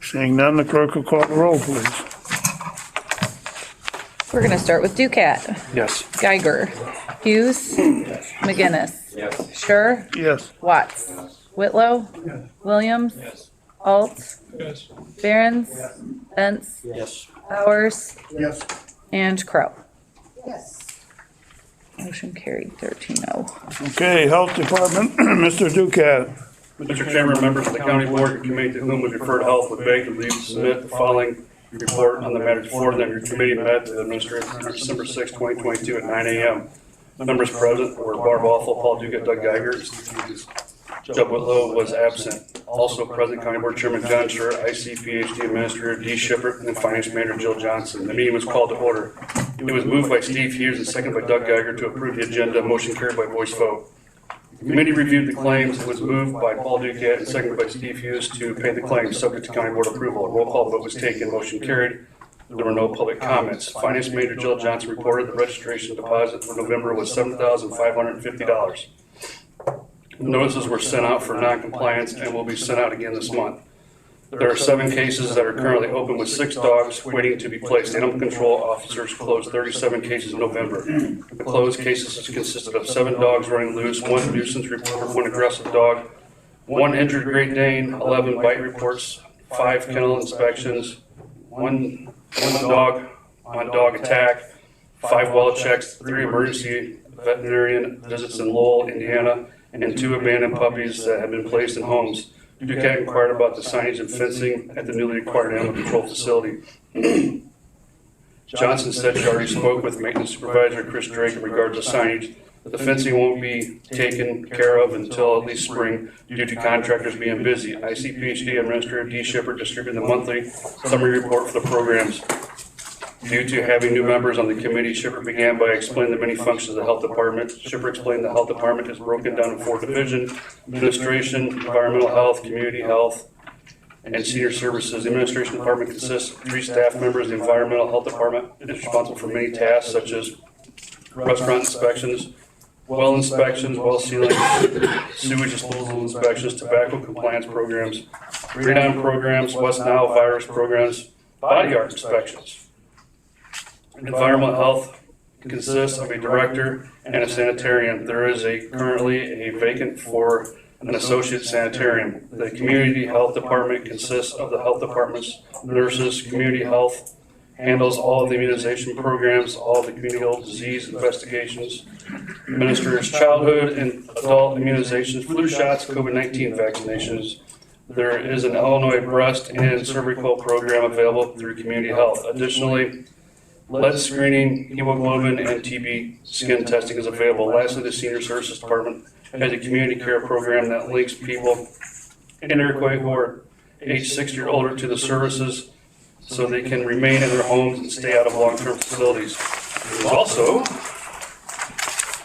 Seeing none, the clerk will call the roll, please. We're gonna start with Ducat, Yes. Geiger, Hughes, McGinnis, Yes. Sure, Yes. Watts, Whitlow, Williams, Alt, Yes. Behrens, Benz, Yes. Bowers, Yes. and Crow. Yes. Motion carried 13-0. Okay, Health Department, Mr. Ducat. Mr. Chairman, members of the county board and committee to whom was referred health would beg of you to submit the following report on the matters before them. Your committee met the administrator on December 6, 2022 at 9 a.m. Members present were Barb Awful, Paul Dugan, Doug Geiger. Joe Whitlow was absent. Also present, County Board Chairman John Scher, IC PhD Administrator Dee Shippert, and Finance Manager Jill Johnson. The meeting was called to order. It was moved by Steve Hughes and seconded by Doug Geiger to approve the agenda. Motion carried by voice vote. The committee reviewed the claims. It was moved by Paul Ducat and seconded by Steve Hughes to pay the claims subject to County Board approval. A roll call vote was taken. Motion carried. There were no public comments. Finance Manager Jill Johnson reported the registration deposit for November was $7,550. Notices were sent out for non-compliance and will be sent out again this month. There are 7 cases that are currently open with 6 dogs waiting to be placed. Animal control officers closed 37 cases in November. The closed cases consisted of 7 dogs running loose, 1 nuisance report, 1 aggressive dog, 1 injured Great Dane, 11 bite reports, 5 kennel inspections, 1 dog on dog attack, 5 well checks, 3 emergency veterinarian visits in Lowell, Indiana, and 2 abandoned puppies that had been placed in homes. Ducat inquired about the signage and fencing at the newly acquired animal control facility. Johnson said she already spoke with maintenance supervisor Chris Drake in regards to signage. The fencing won't be taken care of until at least spring due to contractors being busy. ICPHD Administrator Dee Shippert distributed the monthly summary report for the programs. Due to having new members on the committee, Shippert began by explaining the many functions of the health department. Shippert explained the health department is broken down in 4 divisions: administration, environmental health, community health, and senior services. The administration department consists of 3 staff members. The environmental health department is responsible for many tasks such as restaurant inspections, well inspections, well sealing, sewage disposal inspections, tobacco compliance programs, radon programs, West Nile virus programs, body art inspections. Environmental health consists of a director and a sanitarian. There is currently a vacant for an associate sanitarian. The community health department consists of the health department's nurses. Community health handles all of the immunization programs, all of the communicable disease investigations, administers childhood and adult immunizations, flu shots, COVID-19 vaccinations. There is an Illinois breast and cervical program available through community health. Additionally, lead screening, hemoglobin, and TB skin testing is available. Lastly, the Senior Services Department has a community care program that links people in Iroquois who are age 60 or older to the services so they can remain in their homes and stay out of long-term facilities. There's also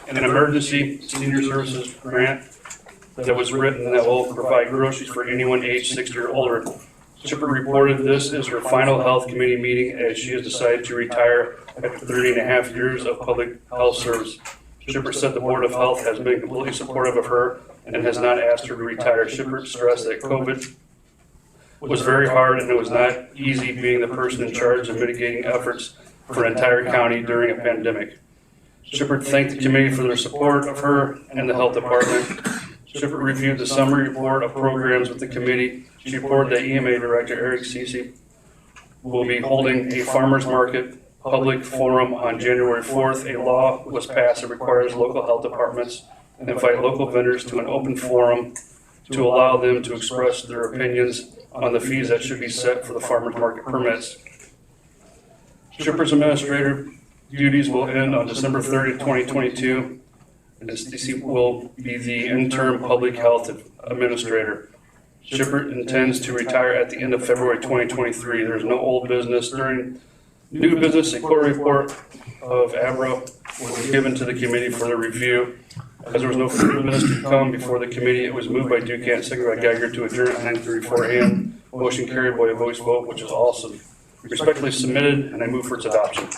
an emergency senior services grant that was written that will provide groceries for anyone age 60 or older. Shippert reported this is her final health committee meeting as she has decided to retire after 30.5 years of public health service. Shippert said the Board of Health has been completely supportive of her and has not asked her to retire. Shippert stressed that COVID was very hard and it was not easy being the person in charge of mitigating efforts for an entire county during a pandemic. Shippert thanked the committee for their support of her and the health department. Shippert reviewed the summary report of programs with the committee. She reported that EMA Director Eric Cece will be holding a farmers market public forum on January 4th. A law was passed that requires local health departments and invite local vendors to an open forum to allow them to express their opinions on the fees that should be set for the farmers market permits. Shipper's administrator duties will end on December 30th, 2022. And Stacy will be the interim public health administrator. Shippert intends to retire at the end of February 2023. There is no old business. During new business, a quarter report of Abra was given to the committee for the review. As there was no further business to come before the committee, it was moved by Duquette, seconded by Geiger to adjourn at 9:34 a.m. Motion carried by a voice vote, which is also respectfully submitted, and I move for its adoption.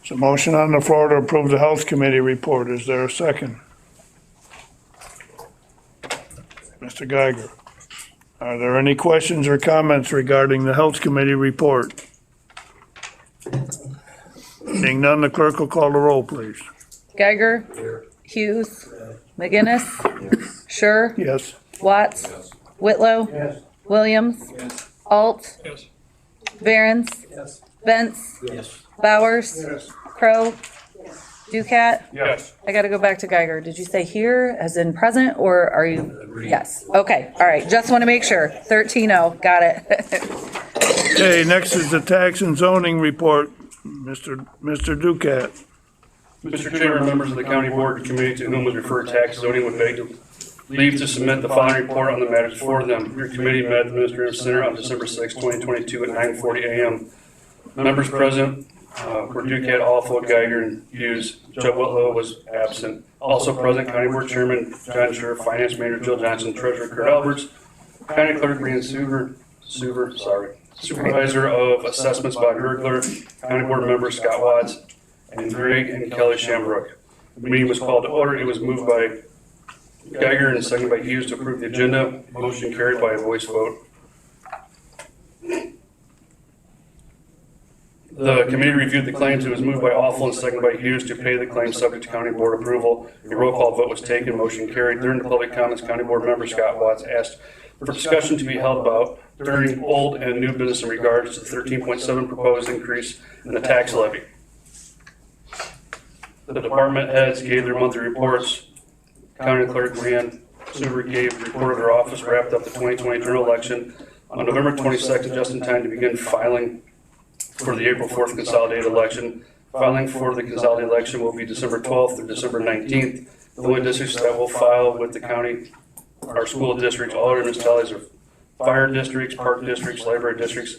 So motion on the floor to approve the Health Committee report. Is there a second? Mr. Geiger, are there any questions or comments regarding the Health Committee report? Being none, the clerk will call the roll, please. Geiger. Hughes. McGinnis. Sure. Yes. Watts. Whitlow. Williams. Alt. Yes. Barron's. Bentz. Bowers. Crow. Ducat. Yes. I gotta go back to Geiger. Did you say here as in present or are you? Yes. Okay. All right. Just want to make sure. 13-0. Got it. Okay, next is the tax and zoning report. Mr. Ducat. Mr. Chairman, members of the county board and committee to whom was referred tax zoning would beg to leave to submit the following report on the matters before them. Your committee met at the Administrative Center on December 6, 2022 at 9:40 a.m. Members present were Ducat, Alpha, Geiger, and Hughes. Joe Whitlow was absent. Also present, County Board Chairman John Scher, Finance Manager Jill Johnson, Treasurer Kurt Alberts, County Clerk Brian Supervisor of Assessments Bob Gergler, County Board Member Scott Watts, and Greg and Kelly Shambrook. The meeting was called to order. It was moved by Geiger and seconded by Hughes to approve the agenda. Motion carried by a voice vote. The committee reviewed the claims. It was moved by Awful and seconded by Hughes to pay the claims subject to county board approval. A roll call vote was taken. Motion carried. During the public comments, County Board Member Scott Watts asked for discussion to be held about during old and new business in regards to the 13.7 proposed increase in the tax levy. The department heads gave their monthly reports. County Clerk Leanne Suber gave a report of their office, wrapped up the 2020 general election on November 22nd, just in time to begin filing for the April 4th consolidated election. Filing for the consolidated election will be December 12th through December 19th. The only districts that will file with the county are school districts. All other municipalities are fire districts, park districts, library districts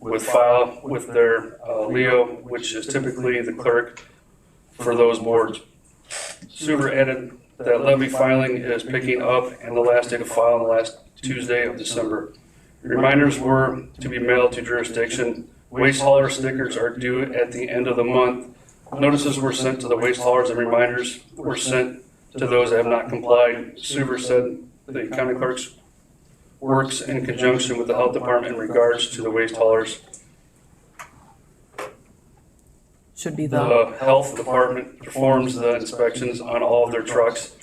would file with their Leo, which is typically the clerk for those boards. Suber added that levy filing is picking up and the last day to file on the last Tuesday of December. Reminders were to be mailed to jurisdiction. Waste hauler stickers are due at the end of the month. Notices were sent to the waste haulers and reminders were sent to those that have not complied. Suber said the county clerk's works in conjunction with the health department in regards to the waste haulers. Should be The health department performs the inspections on all of their trucks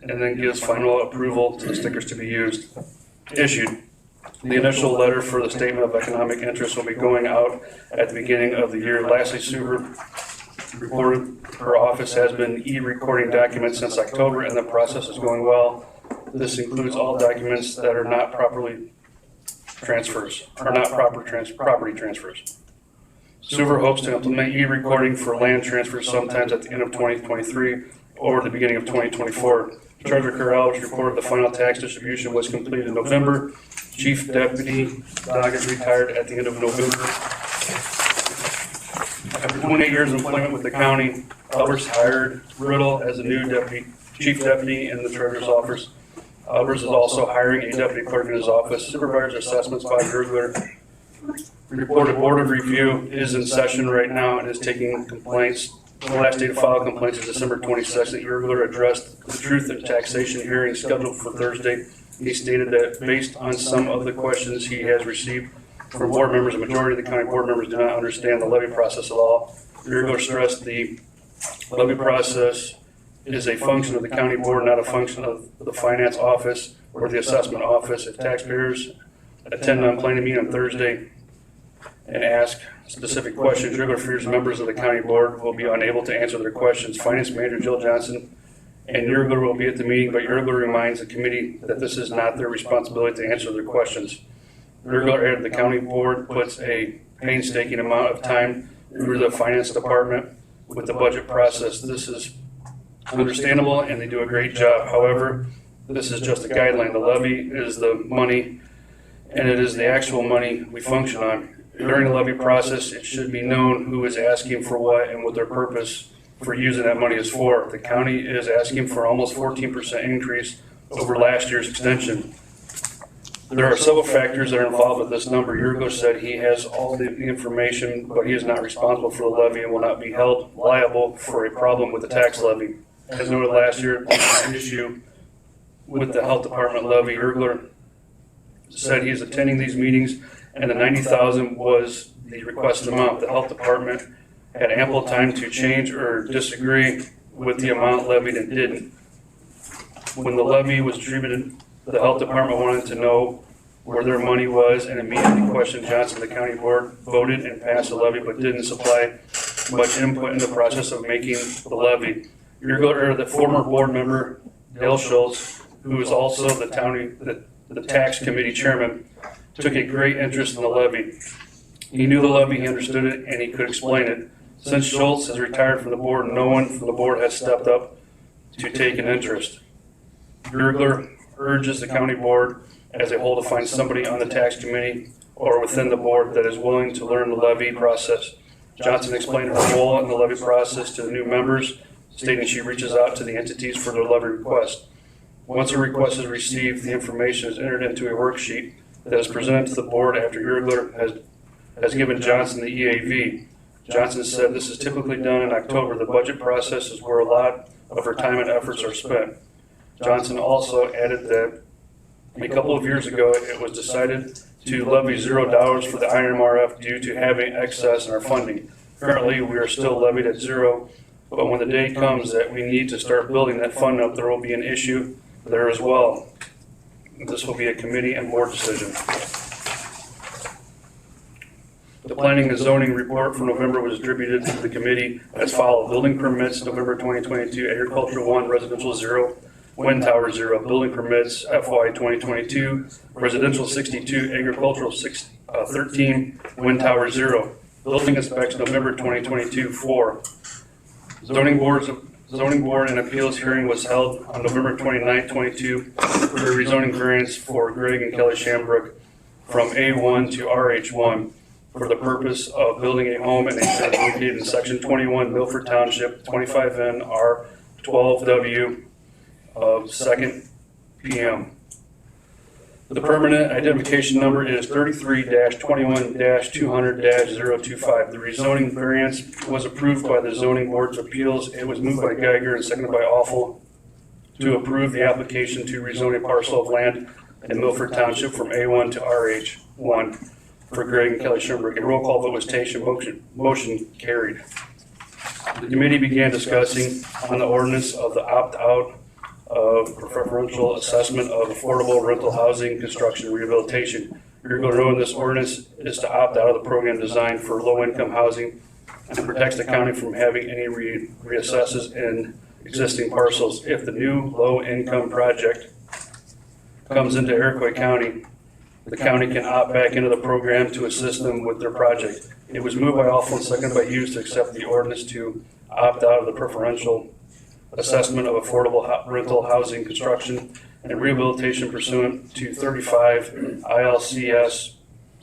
and then gives final approval to the stickers to be issued. The initial letter for the statement of economic interest will be going out at the beginning of the year. Lastly, Suber reported her office has been e-recording documents since October and the process is going well. This includes all documents that are not property transfers. Suber hopes to implement e-recording for land transfers sometimes at the end of 2023 or the beginning of 2024. Treasurer Kurt reported the final tax distribution was completed in November. Chief Deputy Doggett retired at the end of November. After 28 years of employment with the county, Alberts hired Riddle as a new chief deputy in the treasurer's office. Alberts is also hiring a deputy clerk in his office. Supervisor assessments by Gergler reported board of review is in session right now and is taking complaints. The last day to file complaints is December 22nd. Gergler addressed the truth in taxation hearing scheduled for Thursday. He stated that based on some of the questions he has received from board members, a majority of the county board members do not understand the levy process at all. Gergler stressed the levy process is a function of the county board, not a function of the finance office or the assessment office. If taxpayers attend non-planning meeting on Thursday and ask specific questions, Gergler fears members of the county board will be unable to answer their questions. Finance Manager Jill Johnson and Gergler will be at the meeting, but Gergler reminds the committee that this is not their responsibility to answer their questions. Gergler added the county board puts a painstaking amount of time through the finance department with the budget process. This is understandable and they do a great job. However, this is just a guideline. The levy is the money and it is the actual money we function on. During the levy process, it should be known who is asking for what and what their purpose for using that money is for. The county is asking for almost 14% increase over last year's extension. There are several factors that are involved with this number. Yurgo said he has all the information, but he is not responsible for the levy and will not be held liable for a problem with the tax levy. As noted last year, the issue with the health department levy, Yurgler said he is attending these meetings and the $90,000 was the requested amount. The health department had ample time to change or disagree with the amount levied and didn't. When the levy was distributed, the health department wanted to know where their money was and immediately questioned Johnson. The county board voted and passed the levy but didn't supply much input in the process of making the levy. The former board member, Dale Schultz, who is also the tax committee chairman, took a great interest in the levy. He knew the levy, he understood it, and he could explain it. Since Schultz has retired from the board, no one from the board has stepped up to take an interest. Yurgler urges the county board as a whole to find somebody on the tax committee or within the board that is willing to learn the levy process. Johnson explained her role in the levy process to the new members, stating she reaches out to the entities for their levy request. Once a request is received, the information is entered into a worksheet that is presented to the board after Yurgler has given Johnson the EAV. Johnson said this is typically done in October. The budget process is where a lot of her time and efforts are spent. Johnson also added that a couple of years ago, it was decided to levy $0 for the IMRF due to having excess in our funding. Currently, we are still levied at $0, but when the day comes that we need to start building that fund up, there will be an issue there as well. This will be a committee and board decision. The planning and zoning report for November was distributed to the committee as follows. Building permits, November 2022, agricultural 1, residential 0, wind tower 0. Building permits, FY 2022, residential 62, agricultural 13, wind tower 0. Building inspections, November 2022, 4. Zoning board and appeals hearing was held on November 29, 22 for a rezoning variance for Greg and Kelly Shambrook from A1 to RH1 for the purpose of building a home and a shed located in section 21 Milford Township, 25N R12W of 2nd PM. The permanent identification number is 33-21-200-025. The rezoning variance was approved by the zoning board of appeals. It was moved by Geiger and seconded by Awful to approve the application to rezone a parcel of land in Milford Township from A1 to RH1 for Greg and Kelly Schimbrick. A roll call vote was taken. Motion carried. The committee began discussing on the ordinance of the opt-out of preferential assessment of affordable rental housing construction rehabilitation. You're going to know in this ordinance is to opt out of the program designed for low-income housing and protects the county from having any reassesses in existing parcels. If the new low-income project comes into Iroquois County, the county can opt back into the program to assist them with their project. It was moved by Awful and seconded by Hughes to accept the ordinance to opt out of the preferential assessment of affordable rental housing construction and rehabilitation pursuant to 35 ILCS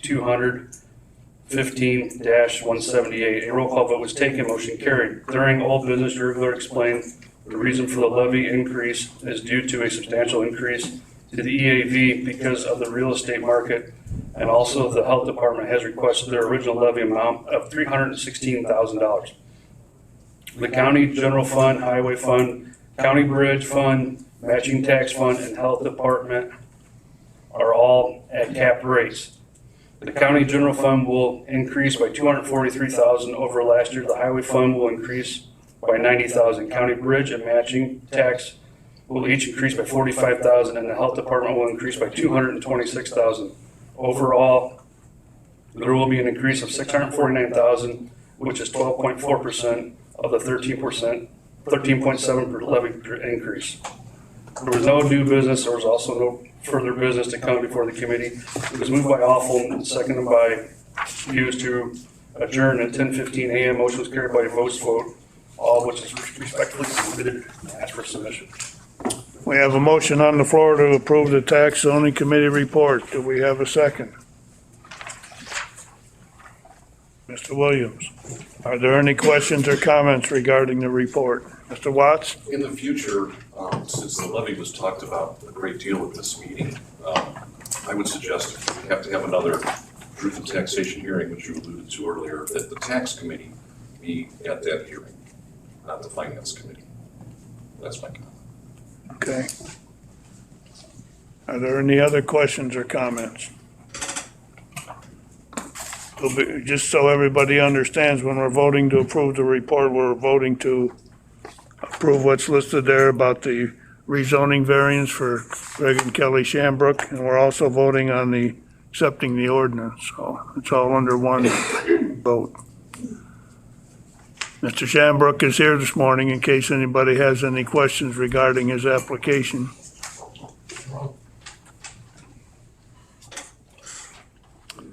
200-15-178. A roll call vote was taken. Motion carried. During old business, Yurgler explained the reason for the levy increase is due to a substantial increase to the EAV because of the real estate market, and also the health department has requested their original levy amount of $316,000. The county general fund, highway fund, county bridge fund, matching tax fund, and health department are all at capped rates. The county general fund will increase by $243,000 over last year. The highway fund will increase by $90,000. County bridge and matching tax will each increase by $45,000, and the health department will increase by $226,000. Overall, there will be an increase of $649,000, which is 12.4% of the 13.7% levy increase. There was no new business. There was also no further business to come before the committee. It was moved by Awful and seconded by Hughes to adjourn at 10:15 a.m. Motion was carried by a voice vote, all of which is respectfully submitted as for submission. We have a motion on the floor to approve the tax zoning committee report. Do we have a second? Mr. Williams, are there any questions or comments regarding the report? Mr. Watts? In the future, since the levy was talked about a great deal at this meeting, I would suggest if we have to have another truth and taxation hearing, which you alluded to earlier, that the tax committee be at that hearing, not the finance committee. That's my comment. Okay. Are there any other questions or comments? Just so everybody understands, when we're voting to approve the report, we're voting to approve what's listed there about the rezoning variance for Greg and Kelly Shambrook, and we're also voting on the accepting the ordinance, so it's all under one vote. Mr. Shambrook is here this morning in case anybody has any questions regarding his application.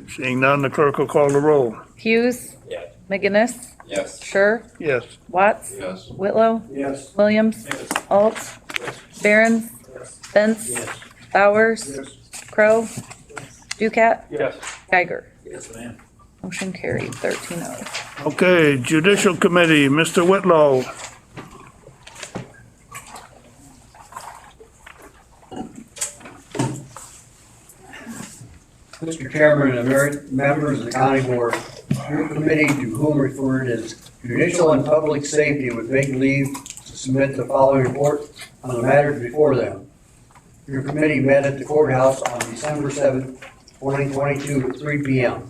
Seeing none, the clerk will call the roll. Hughes. Yes. McGinnis. Yes. Sure. Yes. Watts. Yes. Whitlow. Yes. Williams. Alt. Barron. Benz. Bowers. Crow. Ducat. Yes. Geiger. Yes, ma'am. Motion carried, 13-0. Okay, Judicial Committee, Mr. Whitlow. Mr. Chairman and members of the County Board, your committee, to whom referred as Judicial and Public Safety, would beg leave to submit the following report on the matters before them. Your committee met at the courthouse on December 7, 2022 at 3 p.m.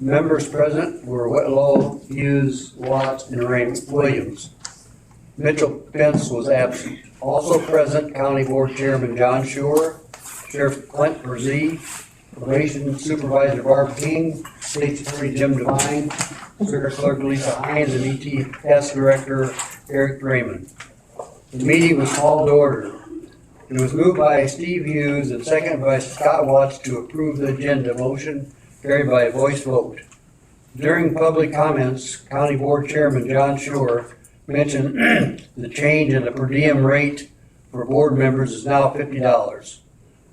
Members present were Whitlow, Hughes, Watts, and Williams. Mitchell Pence was absent. Also present, County Board Chairman John Schur, Sheriff Clint Brzee, Probation Supervisor Barb King, State's Attorney Jim Devine, Circuit Clerk Lisa Hines, and ETS Director Eric Draymond. The meeting was called to order. It was moved by Steve Hughes and seconded by Scott Watts to approve the agenda. Motion carried by a voice vote. During public comments, County Board Chairman John Schur mentioned the change in the per diem rate for board members is now $50.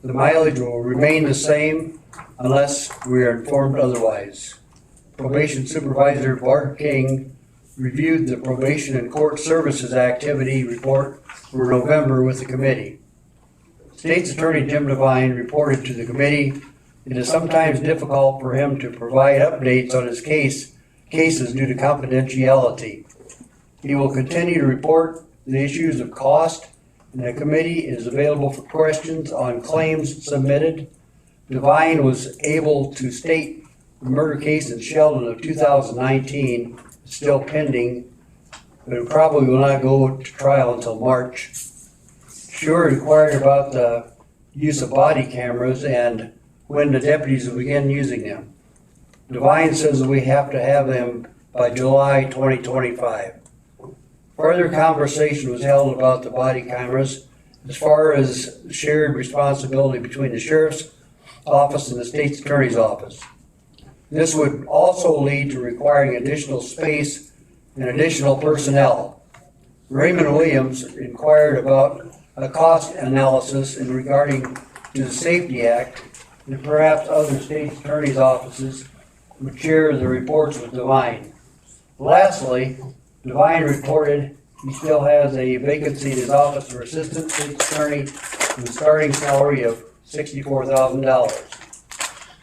The mileage will remain the same unless we are informed otherwise. Probation Supervisor Bart King reviewed the Probation and Court Services Activity Report for November with the committee. State's Attorney Jim Devine reported to the committee it is sometimes difficult for him to provide updates on his cases due to confidentiality. He will continue to report the issues of cost, and the committee is available for questions on claims submitted. Devine was able to state the murder case in Sheldon of 2019 is still pending, but it probably will not go to trial until March. Schur inquired about the use of body cameras and when the deputies will begin using them. Devine says that we have to have them by July 2025. Further conversation was held about the body cameras as far as shared responsibility between the sheriff's office and the state's attorney's office. This would also lead to requiring additional space and additional personnel. Raymond Williams inquired about a cost analysis in regarding to the Safety Act, and perhaps other state attorney's offices would share the reports with Devine. Lastly, Devine reported he still has a vacancy in his office for assistant state attorney with a starting salary of $64,000.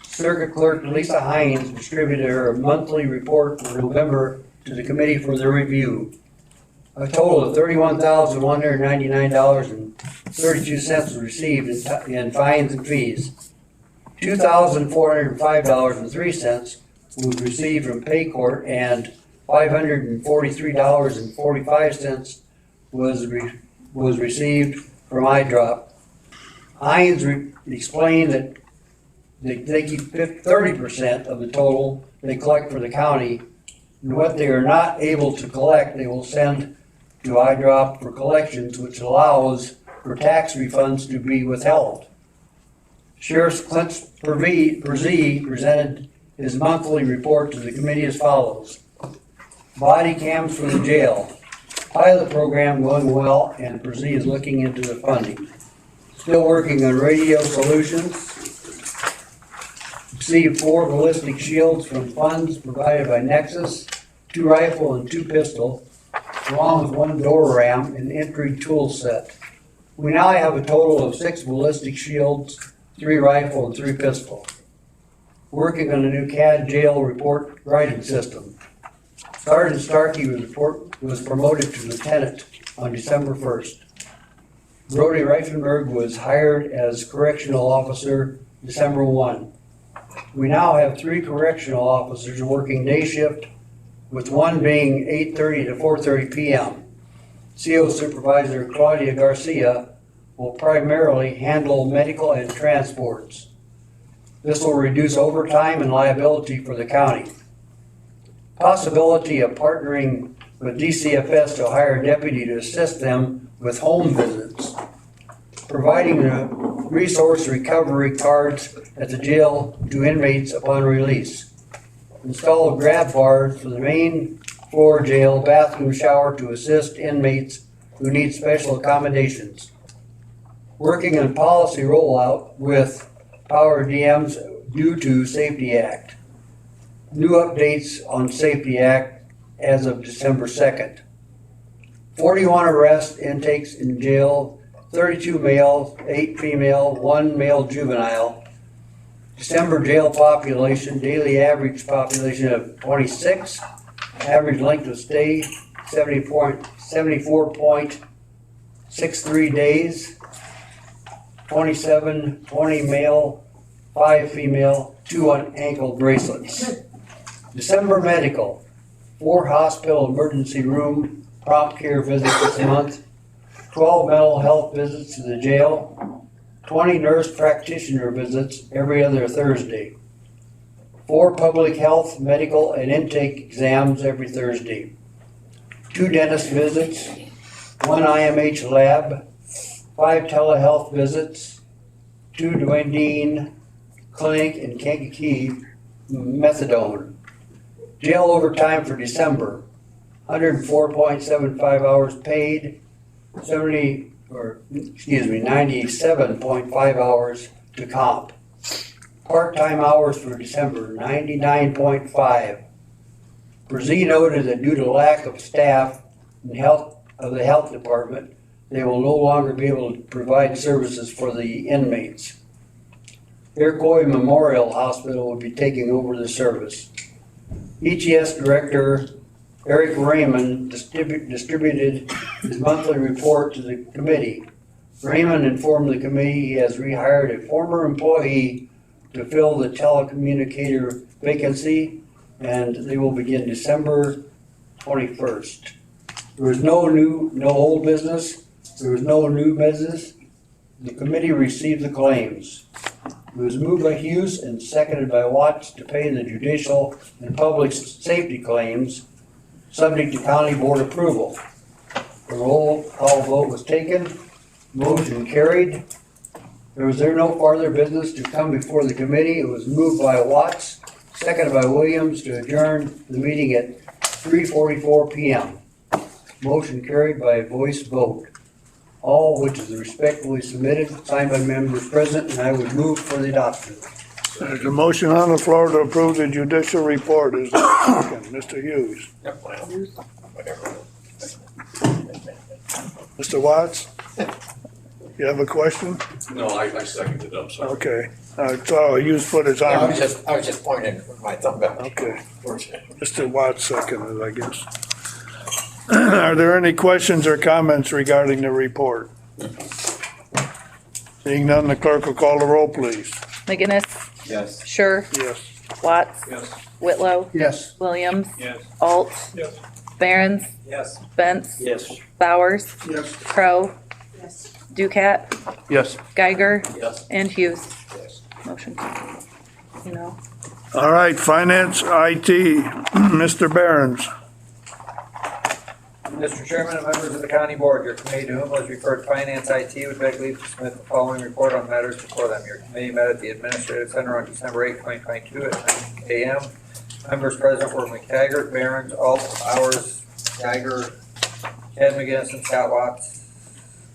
Circuit Clerk Lisa Hines distributed her monthly report for November to the committee for their review. A total of $31,199.32 was received in fines and fees. $2,405.03 was received from Paycourt, and $543.45 was received from iDrop. Hines explained that they keep 30% of the total they collect for the county, and what they are not able to collect, they will send to iDrop for collections, which allows for tax refunds to be withheld. Sheriff Clint Brzee presented his monthly report to the committee as follows. Body cams for the jail. Pilot program going well, and Brzee is looking into the funding. Still working on radio solutions. Received 4 ballistic shields from funds provided by Nexus, 2 rifle and 2 pistol, along with 1 door ram and entry tool set. We now have a total of 6 ballistic shields, 3 rifle and 3 pistol. Working on a new CAD jail report writing system. Sergeant Starkey was promoted to lieutenant on December 1st. Brody Reifenberg was hired as correctional officer December 1. We now have 3 correctional officers working day shift, with 1 being 8:30 to 4:30 p.m. CO Supervisor Claudia Garcia will primarily handle medical and transports. This will reduce overtime and liability for the county. Possibility of partnering with DCFS to hire a deputy to assist them with home visits. Providing the resource recovery cards at the jail to inmates upon release. Install grab bars for the main floor jail bathroom shower to assist inmates who need special accommodations. Working on policy rollout with Power DMs due to Safety Act. New updates on Safety Act as of December 2nd. 41 arrest intakes in jail, 32 male, 8 female, 1 male juvenile. December jail population, daily average population of 26. Average length of stay, 74.63 days. 20 male, 5 female, 2 ankle bracelets. December medical, 4 hospital emergency room prompt care visits this month, 12 mental health visits to the jail, 20 nurse practitioner visits every other Thursday, 4 public health, medical, and intake exams every Thursday, 2 dentist visits, 1 IMH lab, 5 telehealth visits, 2 Duendine Clinic in Kankakee methadone. Jail overtime for December, 104.75 hours paid, 97.5 hours to comp. Part-time hours for December, 99.5. Brzee noted that due to lack of staff in the health department, they will no longer be able to provide services for the inmates. Iroquois Memorial Hospital will be taking over the service. ETS Director Eric Raymond distributed his monthly report to the committee. Raymond informed the committee he has rehired a former employee to fill the telecommunicator vacancy, and they will begin December 21st. There was no old business. There was no new business. The committee received the claims. It was moved by Hughes and seconded by Watts to pay the judicial and public safety claims, subject to county board approval. The roll call vote was taken. Motion carried. There was no farther business to come before the committee. It was moved by Watts, seconded by Williams to adjourn the meeting at 3:44 p.m. Motion carried by voice vote. All which is respectfully submitted, signed by members present, and I would move for the adoption. There's a motion on the floor to approve the judicial report. Is there a second? Mr. Hughes. Mr. Watts? You have a question? No, I seconded it, I'm sorry. Okay. So Hughes put his arm. I was just pointing with my thumb back. Okay. Mr. Watts seconded, I guess. Are there any questions or comments regarding the report? Seeing none, the clerk will call the roll, please. McGinnis, Yes. Sure, Yes. Watts, Yes. Whitlow, Yes. Williams, Yes. Alt, Yes. Barron's, Yes. Bentz, Yes. Bowers, Yes. Crow, Yes. Ducat, Yes. Geiger, Yes. and Hughes. Yes. Motion carried. You know, All right, Finance IT, Mr. Behrens. Mr. Chairman and members of the county board, your committee to whom was referred Finance IT would beg leave to submit the following report on matters before them. Your committee met at the Administrative Center on December 8, 2022 at 9 a.m. Members present were McTaggart, Barron, Alt, Bowers, Geiger, Chad McGinnis, and Scott Watts.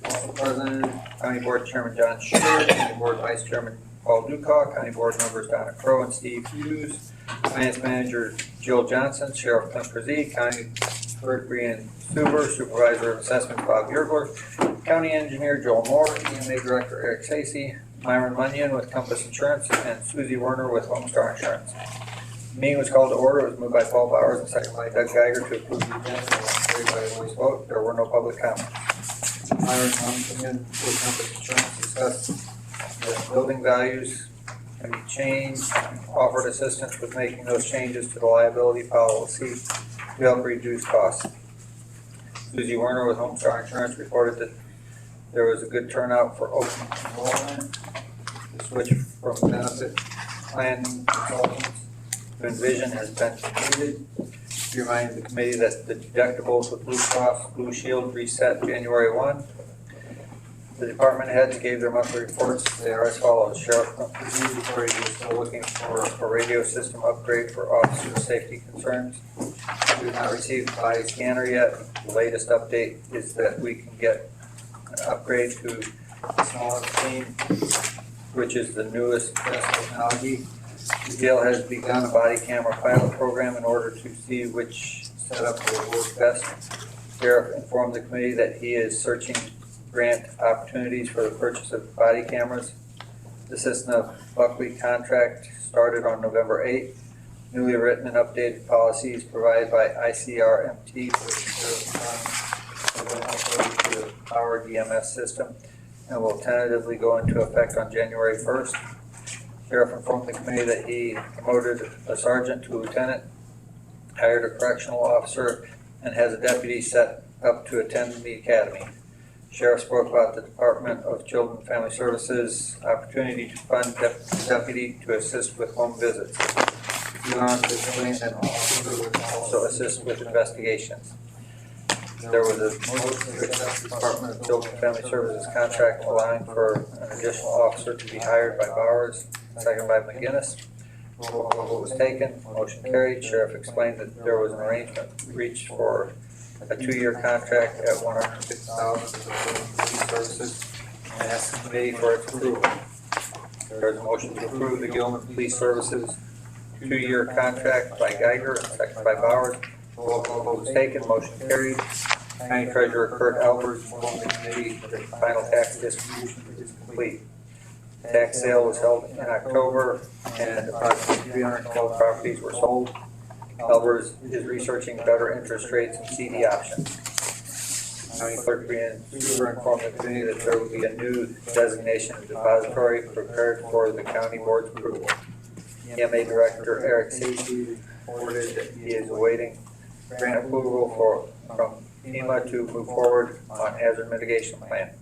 Also present, County Board Chairman John Schubert, County Board Vice Chairman Paul Dukoff, County Board members Donna Crow and Steve Hughes, Finance Manager Jill Johnson, Sheriff Clint Frazee, County Clerk Brian Suber, Supervisor of Assessments Bob Yergler, County Engineer Joel Moore, EMA Director Eric Stacy, Myron Munyon with Compass Insurance, and Susie Werner with Lone Star Insurance. The meeting was called to order. It was moved by Paul Bowers and seconded by Doug Geiger to approve the agenda. Carried by a voice vote. There were no public comments. Myron Munyon with Compass Insurance discussed that building values can be changed, offered assistance with making those changes to the liability policy to help reduce costs. Susie Werner with Home Star Insurance reported that there was a good turnout for open enrollment. The switch from benefit planning consultants to Envision has been completed. She reminded the committee that the deductibles with Blue Cross Blue Shield reset January 1. The department heads gave their monthly reports. They are as follows. Sheriff Frazee reported he was still looking for a radio system upgrade for officer safety concerns. We have not received a body scanner yet. The latest update is that we can get an upgrade to the smaller machine, which is the newest best technology. The jail has begun a body camera pilot program in order to see which setup will work best. Sheriff informed the committee that he is searching grant opportunities for the purchase of body cameras. The Cessna Buckley contract started on November 8th. Newly written and updated policies provided by ICRMT for the to the Power DMS system and will tentatively go into effect on January 1st. Sheriff informed the committee that he promoted a sergeant to lieutenant, hired a correctional officer, and has a deputy set up to attend the academy. Sheriff spoke about the Department of Children and Family Services opportunity to fund deputy to assist with home visits. Beyond this, and also assist with investigations. There was a motion to accept the Department of Children and Family Services contract allowing for an additional officer to be hired by Bowers, second by McGinnis. Roll call vote was taken, motion carried. Sheriff explained that there was an arrangement reached for a 2-year contract at $150,000 for police services and asked the committee for its approval. There is a motion to approve the Gilman Police Services 2-year contract by Geiger and second by Bowers. Roll call vote was taken, motion carried. County Treasurer Kurt Albers informed the committee that the final tax distribution is complete. The tax sale was held in October and approximately 312 properties were sold. Albers is researching better interest rates and CD options. County Clerk Brian Suber informed the committee that there will be a new designation of depository prepared for the county board's approval. EMA Director Eric Stacy reported that he is awaiting grant approval from FEMA to move forward on hazard mitigation plan.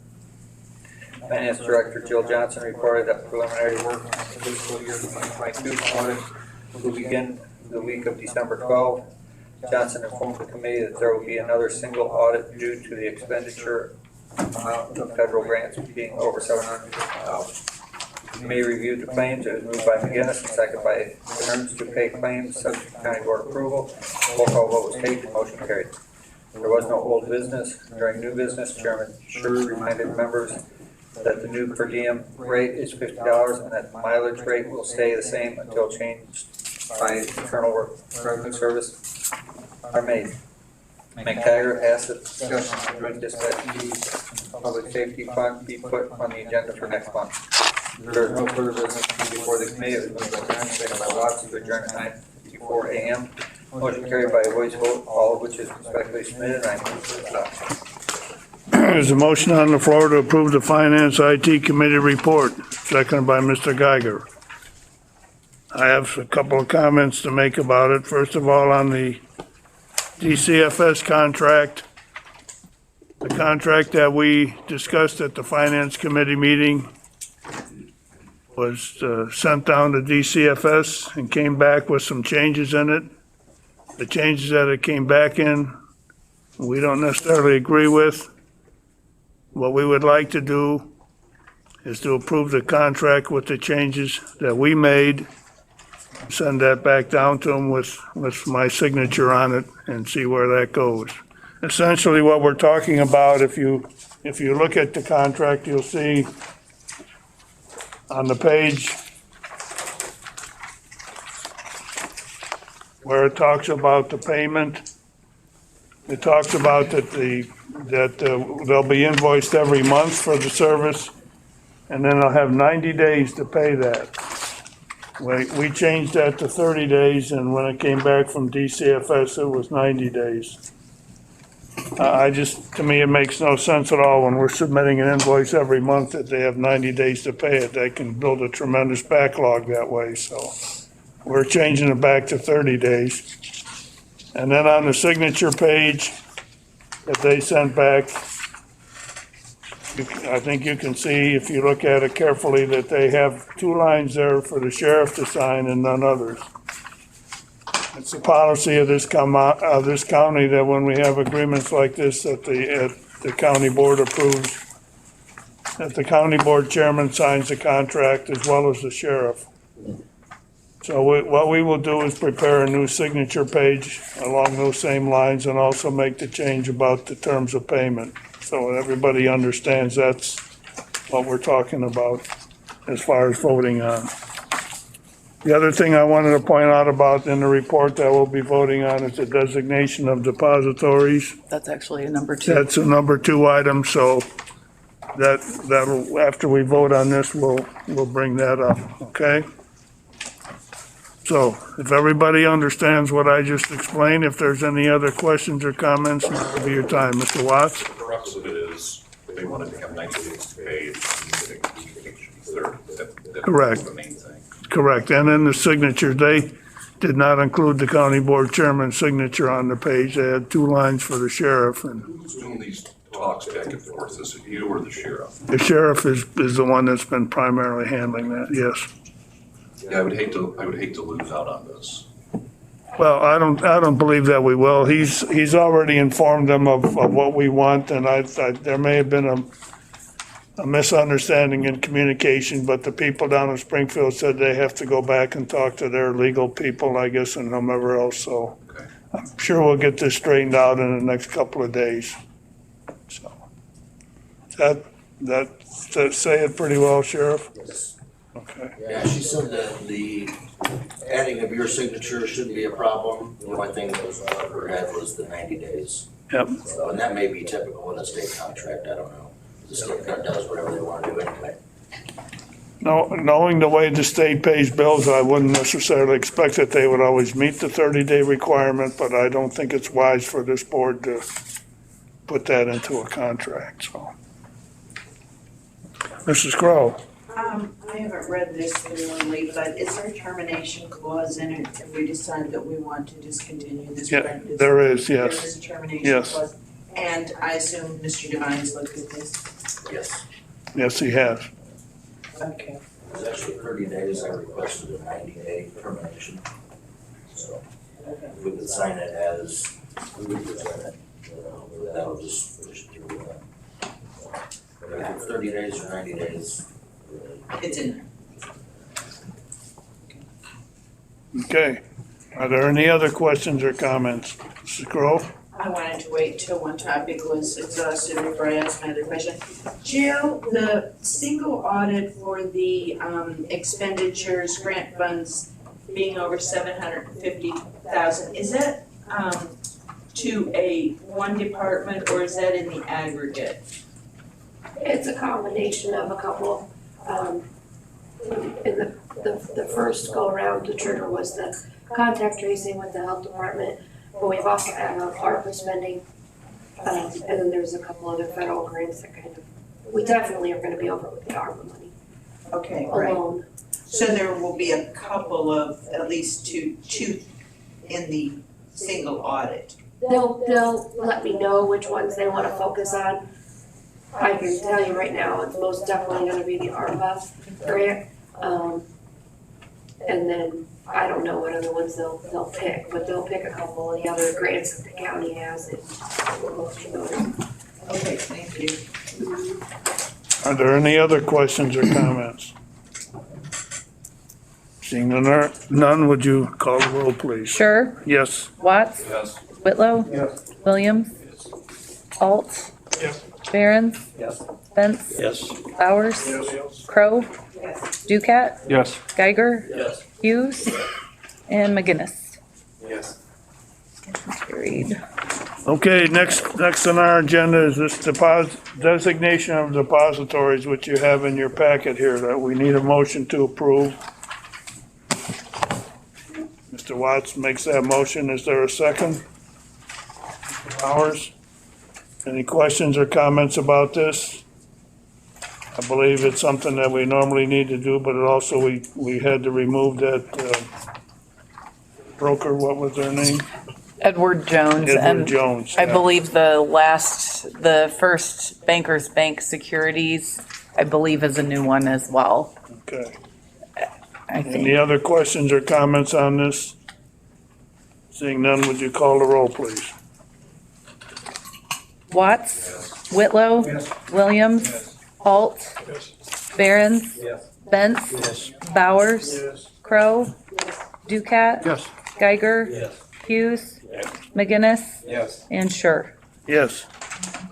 Finance Director Jill Johnson reported that preliminary work on the fiscal year 2022 audit will begin the week of December 12. Johnson informed the committee that there will be another single audit due to the expenditure amount of federal grants being over $750,000. The committee reviewed the claims. It was moved by McGinnis and seconded by Burns to pay claims subject to county board approval. Roll call vote was taken, motion carried. There was no old business. During new business, Chairman Schur reminded members that the new per diem rate is $50 and that the mileage rate will stay the same until changed by Internal Revenue Service are made. McTaggart asked that discussion on the joint dispatch fees and public safety fund be put on the agenda for next month. There is no further business before the committee. It was moved by Burns, seconded by Watts to adjourn at 9:54 a.m. Motion carried by a voice vote, all of which is respectfully submitted. I move for adoption. There's a motion on the floor to approve the Finance IT Committee report, seconded by Mr. Geiger. I have a couple of comments to make about it. First of all, on the DCFS contract, the contract that we discussed at the Finance Committee meeting was sent down to DCFS and came back with some changes in it. The changes that it came back in we don't necessarily agree with. What we would like to do is to approve the contract with the changes that we made, send that back down to them with my signature on it and see where that goes. Essentially, what we're talking about, if you look at the contract, you'll see on the page where it talks about the payment. It talks about that they'll be invoiced every month for the service, and then they'll have 90 days to pay that. We changed that to 30 days, and when it came back from DCFS, it was 90 days. To me, it makes no sense at all when we're submitting an invoice every month that they have 90 days to pay it. They can build a tremendous backlog that way, so we're changing it back to 30 days. And then on the signature page that they sent back, I think you can see, if you look at it carefully, that they have 2 lines there for the sheriff to sign and none others. It's the policy of this county that when we have agreements like this, that the county board approves, that the county board chairman signs the contract as well as the sheriff. So what we will do is prepare a new signature page along those same lines and also make the change about the terms of payment. So everybody understands that's what we're talking about as far as voting on. The other thing I wanted to point out about in the report that we'll be voting on is the designation of depositories. That's actually a number 2. That's a number 2 item, so that'll, after we vote on this, we'll bring that up, okay? So if everybody understands what I just explained, if there's any other questions or comments, now will be your time. Mr. Watts? The crux of it is, they wanted to have 90 days to pay, and we think it should be 30. That's Correct. the main thing. Correct. And in the signature, they did not include the county board chairman's signature on the page. They had 2 lines for the sheriff, and Who's doing these talks back and forth? Is it you or the sheriff? the sheriff is the one that's been primarily handling that, yes. Yeah, I would hate to lose out on this. Well, I don't believe that we will. He's already informed them of what we want, and there may have been a misunderstanding in communication, but the people down in Springfield said they have to go back and talk to their legal people, I guess, and whomever else, so Okay. I'm sure we'll get this straightened out in the next couple of days. So, that say it pretty well, Sheriff? Yes. Okay. Yeah, she said that the adding of your signature shouldn't be a problem. The only thing that was above her head was the 90 days. Yep. So, and that may be typical in a state contract, I don't know. The state kind of does whatever they want to do anyway. No, knowing the way the state pays bills, I wouldn't necessarily expect that they would always meet the 30-day requirement, but I don't think it's wise for this board to put that into a contract, so. Mrs. Crowe? I haven't read this thoroughly, but is there a termination clause in it if we decide that we want to discontinue this Yeah, practice? there is, There yes. is a termination Yes. clause. And I assume Mr. Devine's looked at this? Yes. Yes, he has. Okay. It was actually 30 days. I requested a 90-day termination. So if we could sign it as we would present it, that'll just push it through. But if it's 30 days or 90 days. It's in there. Okay. Are there any other questions or comments? Mrs. Crowe? I wanted to wait till one topic was exhausted before I asked my other question. Jill, the single audit for the expenditures, grant funds being over $750,000, is that to a one department or is that in the aggregate? It's a combination of a couple. In the first go around, the trigger was the contact tracing with the health department, but we've also had ARPA spending, and then there's a couple other federal grants that kind of, we definitely are gonna be over with the ARPA money Okay, right. alone. So there will be a couple of, at least two in the single audit. They'll let me know which ones they wanna focus on. I can tell you right now, it's most definitely gonna be the ARPA grant. And then I don't know what other ones they'll pick, but they'll pick a couple of the other grants that the county has and we'll let you know. Okay, thank you. Are there any other questions or comments? Seeing none, would you call the roll, please? Sure. Yes. Watts? Yes. Whitlow? Yes. Williams? Alt? Yes. Barron? Yes. Spence? Yes. Bowers? Crow? Yes. Ducat? Yes. Geiger? Yes. Hughes? And McGinnis. Yes. Carried. Okay, next on our agenda is this designation of depositories, which you have in your packet here, that we need a motion to approve. Mr. Watts makes that motion. Is there a second? Mr. Powers? Any questions or comments about this? I believe it's something that we normally need to do, but it also, we had to remove that broker, what was their name? Edward Jones. Edward And Jones. I yeah. believe the first Bankers Bank Securities, I believe is a new one as well. Okay. I think. Any other questions or comments on this? Seeing none, would you call the roll, please? Watts? Whitlow? Williams? Alt? Barron? Spence? Bowers? Crow? Ducat? Yes. Geiger? Hughes? McGinnis? Yes. And Sure. Yes.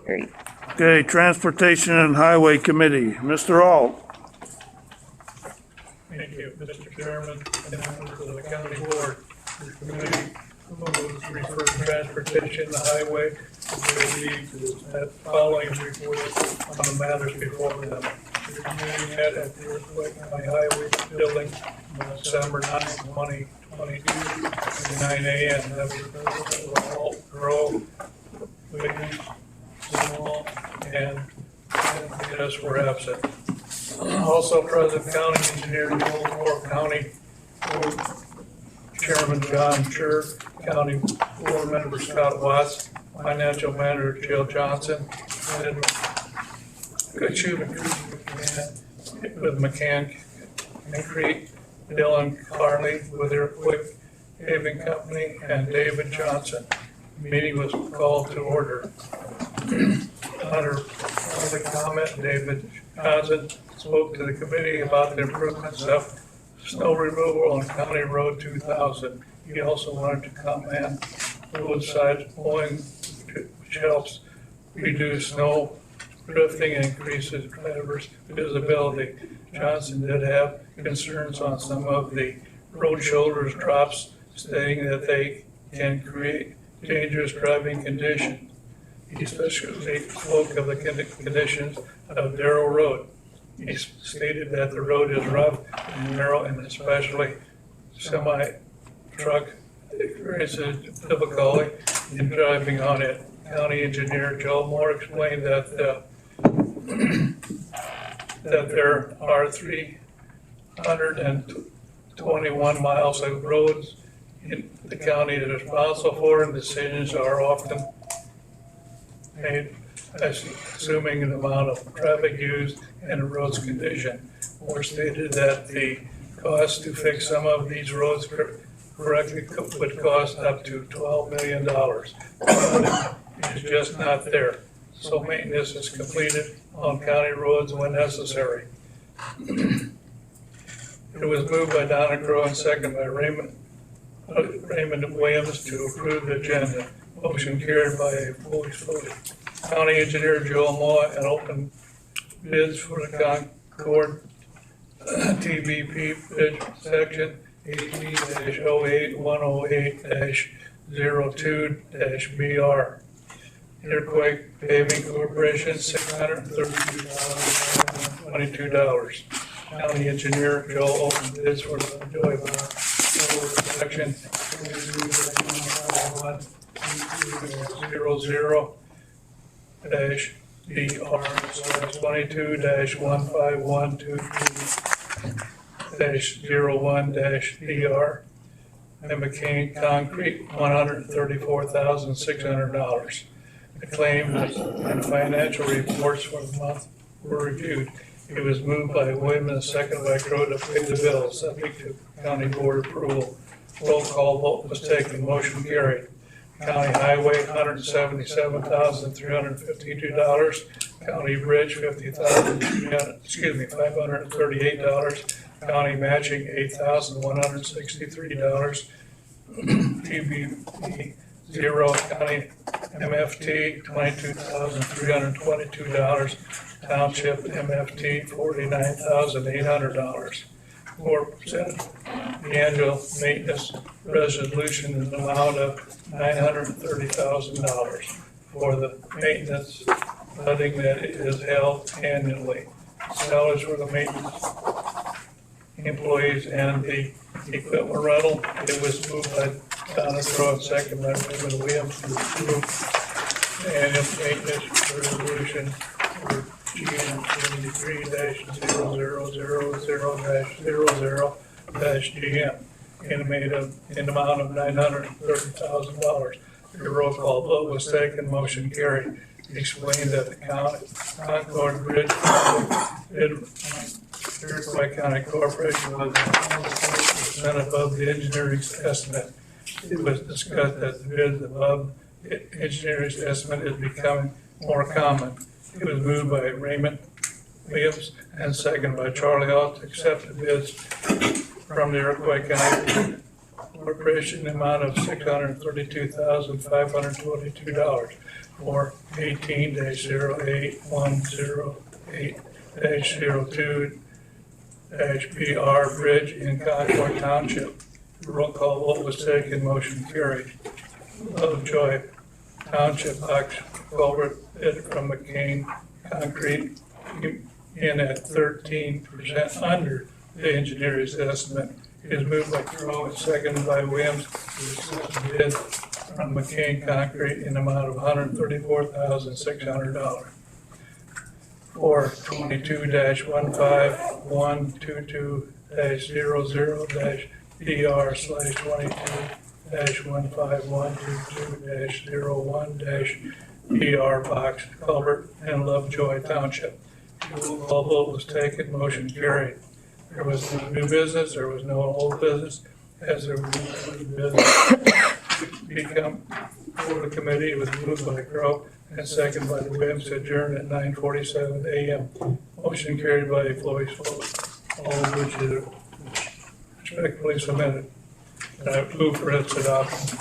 Great. Okay, Transportation and Highway Committee, Mr. Alt. Thank you, Mr. Chairman, and members of the county board. Your committee moves to refer to transportation and the highway to receive that following report on the matters before them. Your committee met at the Earthquake County Highway Building on December 9, 2022, at 9 a.m. That was President Walt Grove, Whitney, Small, and yes, were absent. Also present, County Engineer Joel Moore, County Chairman John Scher, County Board Member Scott Watts, Financial Manager Jill Johnson, and with McCann Concrete, Dylan Carley with Earthquake Paving Company, and David Johnson. Meeting was called to order. Under public comment, David Johnson spoke to the committee about the improvements of snow removal on County Road 2000. He also wanted to comment roadside mowing, which helps reduce snow drifting and increases drivers' visibility. Johnson did have concerns on some of the road shoulders drops, stating that they can create dangerous driving conditions. He especially spoke of the conditions of Darrow Road. He stated that the road is rough and narrow, and especially semi-truck experiences difficulty in driving on it. County Engineer Joe Moore explained that that there are 321 miles of roads in the county that is responsible for, and decisions are often made assuming the amount of traffic used and the road's condition. Moore stated that the cost to fix some of these roads correctly would cost up to $12 million. It's just not there. So maintenance is completed on county roads when necessary. It was moved by Donna Crowe and second by Raymond Williams to approve the agenda. Motion carried by a voice vote. County Engineer Joel Moore and open bids for the Concord TVP bid section 18-08-108-02-BR. Earthquake Paving Corporation, $632,022. County Engineer Joel opened bids for the Joy section 22-00-BR and McCain Concrete, $134,600. The claims and financial reports for the month were reviewed. It was moved by Williams and seconded by Crowe to pay the bills, subject to county board approval. Roll call vote was taken, motion carried. County highway, $177,352. County bridge, $538. County matching, $8,163. TBP zero, county MFT, $22,322. Township MFT, $49,800. 4% annual maintenance resolution in the amount of $930,000 for the maintenance letting that is held annually. Salaries for the maintenance employees and the equipment rental. It was moved by Donna Crowe, second by Raymond Williams to approve the annual maintenance resolution for GM 73-0000-00-GM in the amount of $930,000. The roll call vote was taken, motion carried. Explained that the Concord Bridge Iroquois County Corporation was 100% above the engineering's estimate. It was discussed that the bids above engineering's estimate is becoming more common. It was moved by Raymond Williams and second by Charlie Alt to accept the bids from the Iroquois County Corporation in the amount of $632,522 for 18-08108-02-BR Bridge in Concord Township. Roll call vote was taken, motion carried. Lovejoy Township box culvert bid from McCain Concrete in at 13% under the engineer's estimate. It is moved by Crowe and seconded by Williams to accept the bid from McCain Concrete in the amount of $134,600 for 22-15-122-0-DR/22-15122-01-BR box culvert in Lovejoy Township. Roll call vote was taken, motion carried. There was no new business, there was no old business, as there was no new business. Become for the committee, it was moved by Crowe and seconded by the Williams to adjourn at 9:47 a.m. Motion carried by a voice vote, all of which is respectfully submitted. And I move for its adoption.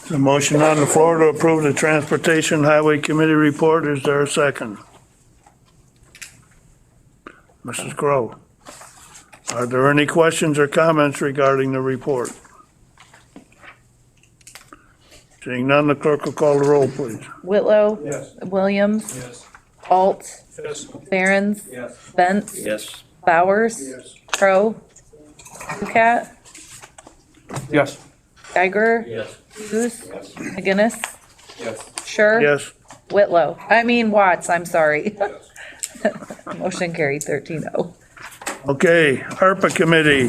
The motion on the floor to approve the Transportation Highway Committee report. Is there a second? Mrs. Crowe, are there any questions or comments regarding the report? Seeing none, the clerk will call the roll, please. Whitlow? Yes. Williams? Yes. Alt? Yes. Barons? Yes. Bentz? Yes. Bowers? Yes. Crowe? Ducat? Yes. Geiger? Yes. Hughes? McGinnis? Yes. Sure? Yes. Watts, I'm sorry. Motion carried 13-0. Okay, ARPA Committee,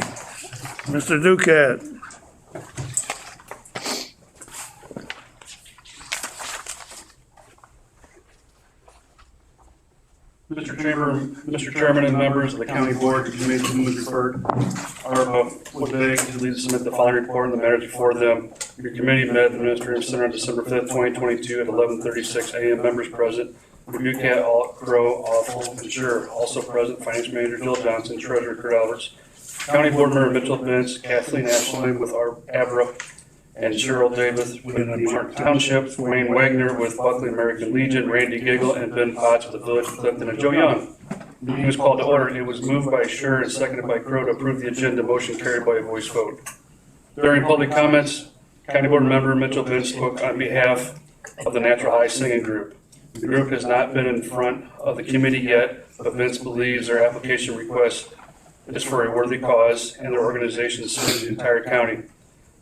Mr. Ducat. Mr. Chairman and members of the county board, the committee who was referred, ARPA would beg to leave submit the following report on the matters before them. Your committee met at the Administrative Center on December 5th, 2022 at 11:36 a.m. Members present: Ducat, Alt, Crowe, Awful, and Sure. Also present, Finance Manager Jill Johnson, Treasurer Kurt Alberts, County Board Member Mitchell Vince, Kathleen Ashland with our Abra, and Cheryl Davis with the Martin Township, Wayne Wagner with Buckley American Legion, Randy Giggle, and Ben Potts with the Village of Clifton, and Joe Young. The meeting was called to order. It was moved by Sure and seconded by Crowe to approve the agenda. Motion carried by a voice vote. During public comments, County Board Member Mitchell Vince spoke on behalf of the Natural High Singing Group. The group has not been in front of the committee yet, but Vince believes their application request is for a worthy cause and their organization serves the entire county.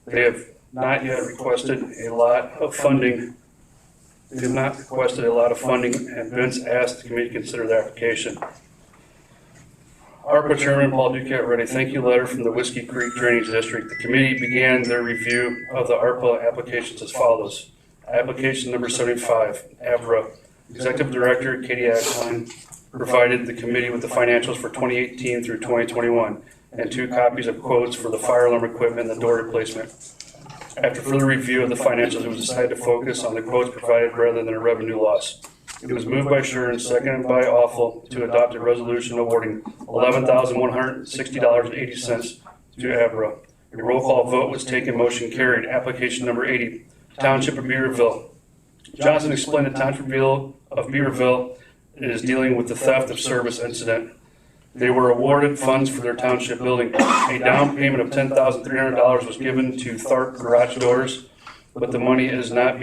They have not yet requested a lot of funding. They have not requested a lot of funding, and Vince asked the committee to consider the application. ARPA Chairman Paul Ducat read a thank you letter from the Whiskey Creek Drainage District. The committee began their review of the ARPA applications as follows. Application number 75, Abra. Executive Director Katie Ashline provided the committee with the financials for 2018 through 2021. and 2 copies of quotes for the fire alarm equipment and the door replacement. After further review of the financials, it was decided to focus on the quotes provided rather than a revenue loss. It was moved by Scher and seconded by Awful to adopt a resolution awarding $11,160.80 to Abra. A roll call vote was taken, motion carried. Application number 80, Township of Beaverville. Johnson explained the Township of Beaverville is dealing with the theft of service incident. They were awarded funds for their township building. A down payment of $10,300 was given to Tharp Garage Doors, but the work is not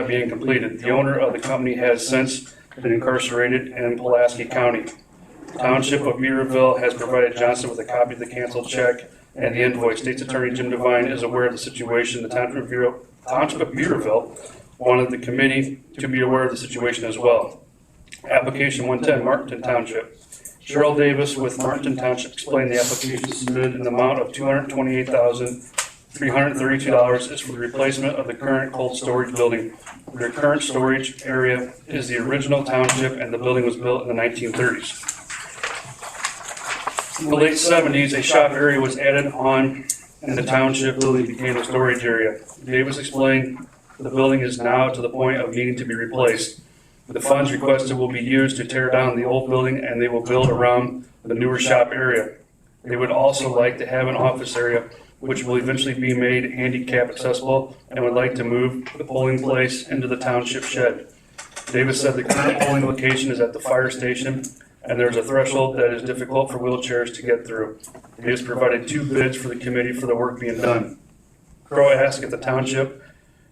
being completed. The owner of the company has since been incarcerated in Pulaski County. Township of Beaverville has provided Johnson with a copy of the canceled check and the invoice. State's Attorney Jim Devine is aware of the situation. The Township of Beaverville wanted the committee to be aware of the situation as well. Application 110, Martinton Township. Cheryl Davis with Martinton Township explained the application submitted in the amount of $228,332 is for the replacement of the current cold storage building. Their current storage area is the original township and the building was built in the 1930s. In the late 70s, a shop area was added on and the township building became a storage area. Davis explained the building is now to the point of needing to be replaced. The funds requested will be used to tear down the old building and they will build around the newer shop area. They would also like to have an office area which will eventually be made handicap accessible and would like to move the polling place into the township shed. Davis said the current polling location is at the fire station and there's a threshold that is difficult for wheelchairs to get through. Davis provided 2 bids for the committee for the work being done. Crow asked if the township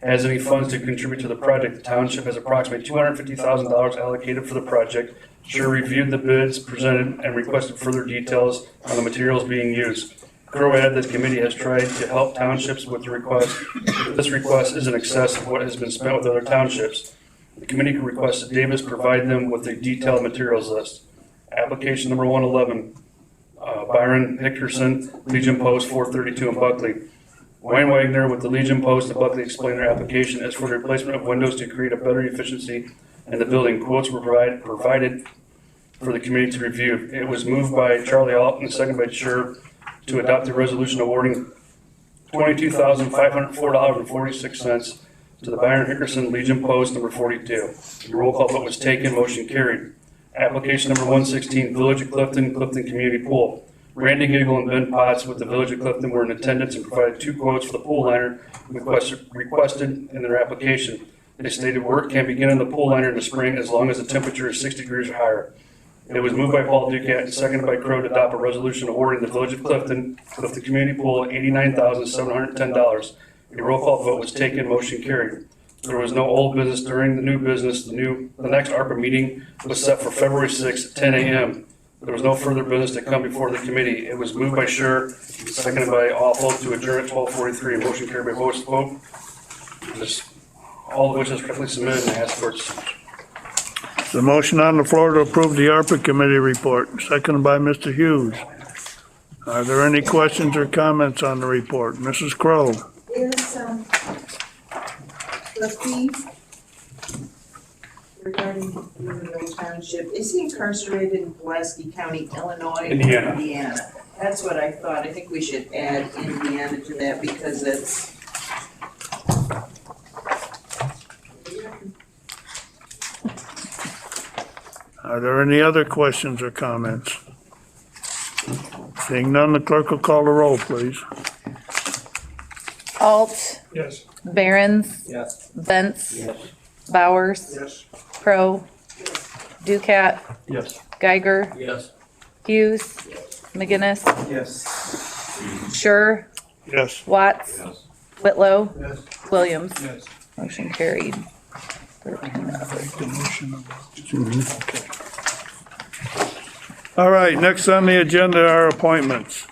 has any funds to contribute to the project. The township has approximately $250,000 allocated for the project. Scher reviewed the bids presented and requested further details on the materials being used. Crow added that the committee has tried to help townships with the request. This request is in excess of what has been spent with other townships. The committee requested Davis provide them with a detailed materials list. Application number 111, Byron Hickerson, Legion Post 432 in Buckley. Wayne Wagner with the Legion Post in Buckley explained their application as for the replacement of windows to create a better efficiency in the building. Quotes were provided for the committee to review. It was moved by Charlie Alton and seconded by Scher to adopt the resolution awarding $22,504.46 to the Byron Hickerson Legion Post number 42. The roll call vote was taken, motion carried. Application number 116, Village of Clifton, Clifton Community Pool. Randy Giggle and Ben Potts with the Village of Clifton were in attendance and provided 2 quotes for the pool liner requested in their application. They stated work can begin in the pool liner in the spring as long as the temperature is 6 degrees or higher. It was moved by Paul Duquette and seconded by Crow to adopt a resolution awarding the Village of Clifton Community Pool $89,710. A roll call vote was taken, motion carried. There was no old business during the new business. The next ARPA meeting was set for February 6th at 10 a.m. There was no further business to come before the committee. It was moved by Scher, seconded by Awful to adjourn at 12:43. Motion carried by voice vote. All of which is correctly submitted and asked for its signature. The motion on the floor to approve the ARPA committee report, seconded by Mr. Hughes. Are there any questions or comments on the report? Mrs. Crowe? Is, the fee regarding Beaverville Township, is he incarcerated in Pulaski County, Illinois? Indiana. Indiana. That's what I thought. I think we should add Indiana to that because it's. Are there any other questions or comments? Seeing none, the clerk will call the roll, please. Alt, Yes. Barons, Yes. Bentz, Bowers, Yes. Crow, Ducat, Yes. Geiger, Yes. Hughes, McGinnis, Yes. Scher, Yes. Watts, Yes. Whitlow, Yes. Williams. Yes. Motion carried. 13-0. All right, next on the agenda are appointments.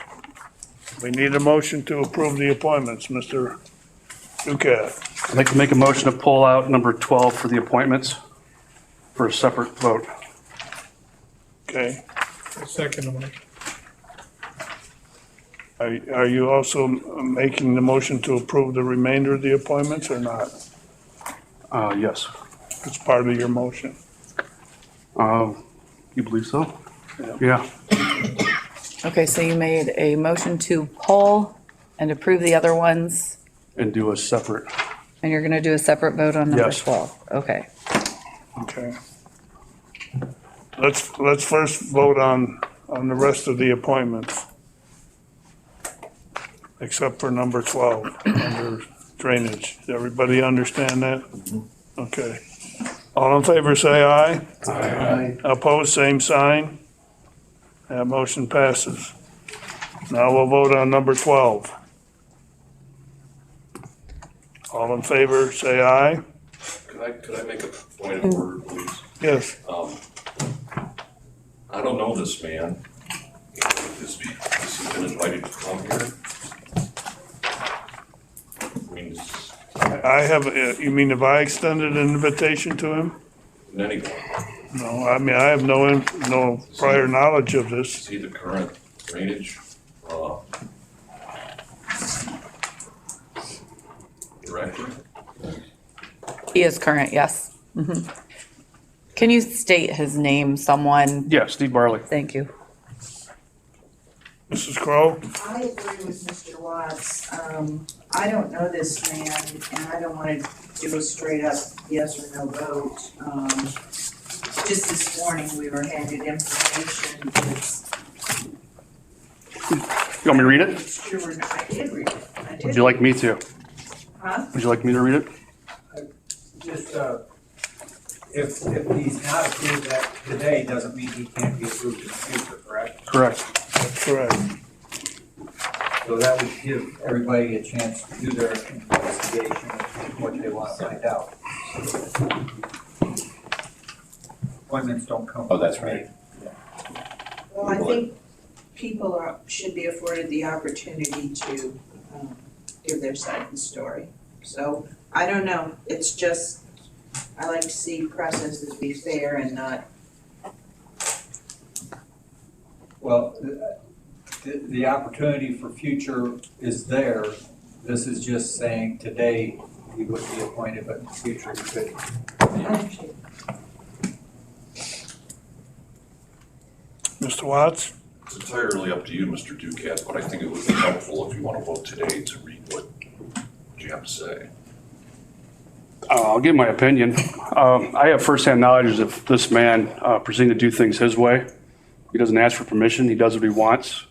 We need a motion to approve the appointments, Mr. Duquette. I'd like to make a motion to pull out number 12 for the appointments for a separate vote. Okay. Second one. Are you also making the motion to approve the remainder of the appointments or not? Yes. It's part of your motion. You believe so? Yeah. Okay, so you made a motion to pull and approve the other ones, And do a separate, and you're gonna do a separate vote on number Yes. 12. Okay. Okay. Let's first vote on the rest of the appointments. Except for number 12, under drainage. Does everybody understand that? Okay. All in favor, say aye. Aye. Opposed, same sign. That motion passes. Now we'll vote on number 12. All in favor, say aye. Could I make a point of order, please? Yes. I don't know this man. Has he been invited to come here? I mean, I have, you mean if I extended an invitation to him? anyway, No, I mean, I have no prior knowledge of this. is he the current drainage, director? He is current, yes. Mhm. Can you state his name, someone? yeah, Steve Barley. Thank you. Mrs. Crowe? I agree with Mr. Watts. I don't know this man, and I don't want to do a straight up yes or no vote. Just this morning, we were handed information that's, You want me to read it? it's true or not. I did read it. I did. Would you like me to? Huh? Would you like me to read it? Just, if he's not approved that today, doesn't mean he can't be approved in the future, correct? Correct. That's correct. So that would give everybody a chance to do their investigation of what they want to find out. Appointments don't come. Oh, that's right. Well, I think people should be afforded the opportunity to give their side of the story. So, I don't know, it's just, I like to see processes be fair and not. Well, the opportunity for future is there. This is just saying today he would be appointed, but in the future he could. Mr. Watts? It's entirely up to you, Mr. Ducat, but I think it would be helpful if you want to vote today to read what you have to say. I'll give my opinion. I have firsthand knowledge of this man proceeding to do things his way. He doesn't ask for permission. He does what he wants.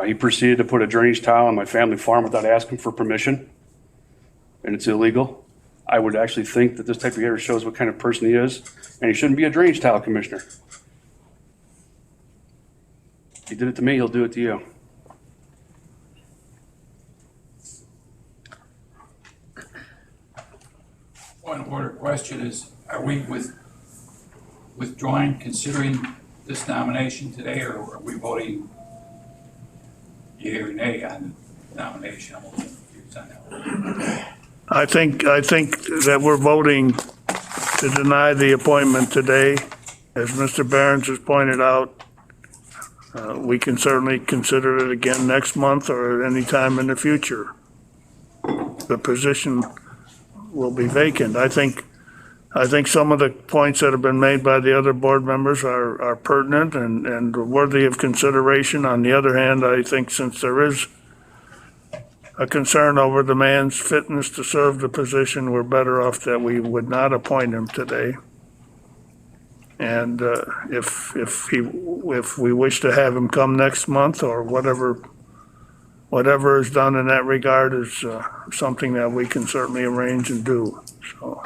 He proceeded to put a drainage tile on my family farm without asking for permission, and it's illegal. I would actually think that this type of behavior shows what kind of person he is, and he shouldn't be a drainage tile commissioner. He did it to me, he'll do it to you. Point of order question is, are we withdrawing, considering this nomination today, or are we voting yea or nay on the nomination? I'm a little confused on that. I think that we're voting to deny the appointment today. As Mr. Behrens has pointed out, we can certainly consider it again next month or at any time in the future. The position will be vacant. I think some of the points that have been made by the other board members are pertinent and worthy of consideration. On the other hand, I think since there is a concern over the man's fitness to serve the position, we're better off that we would not appoint him today. And if we wish to have him come next month or whatever is done in that regard is something that we can certainly arrange and do. So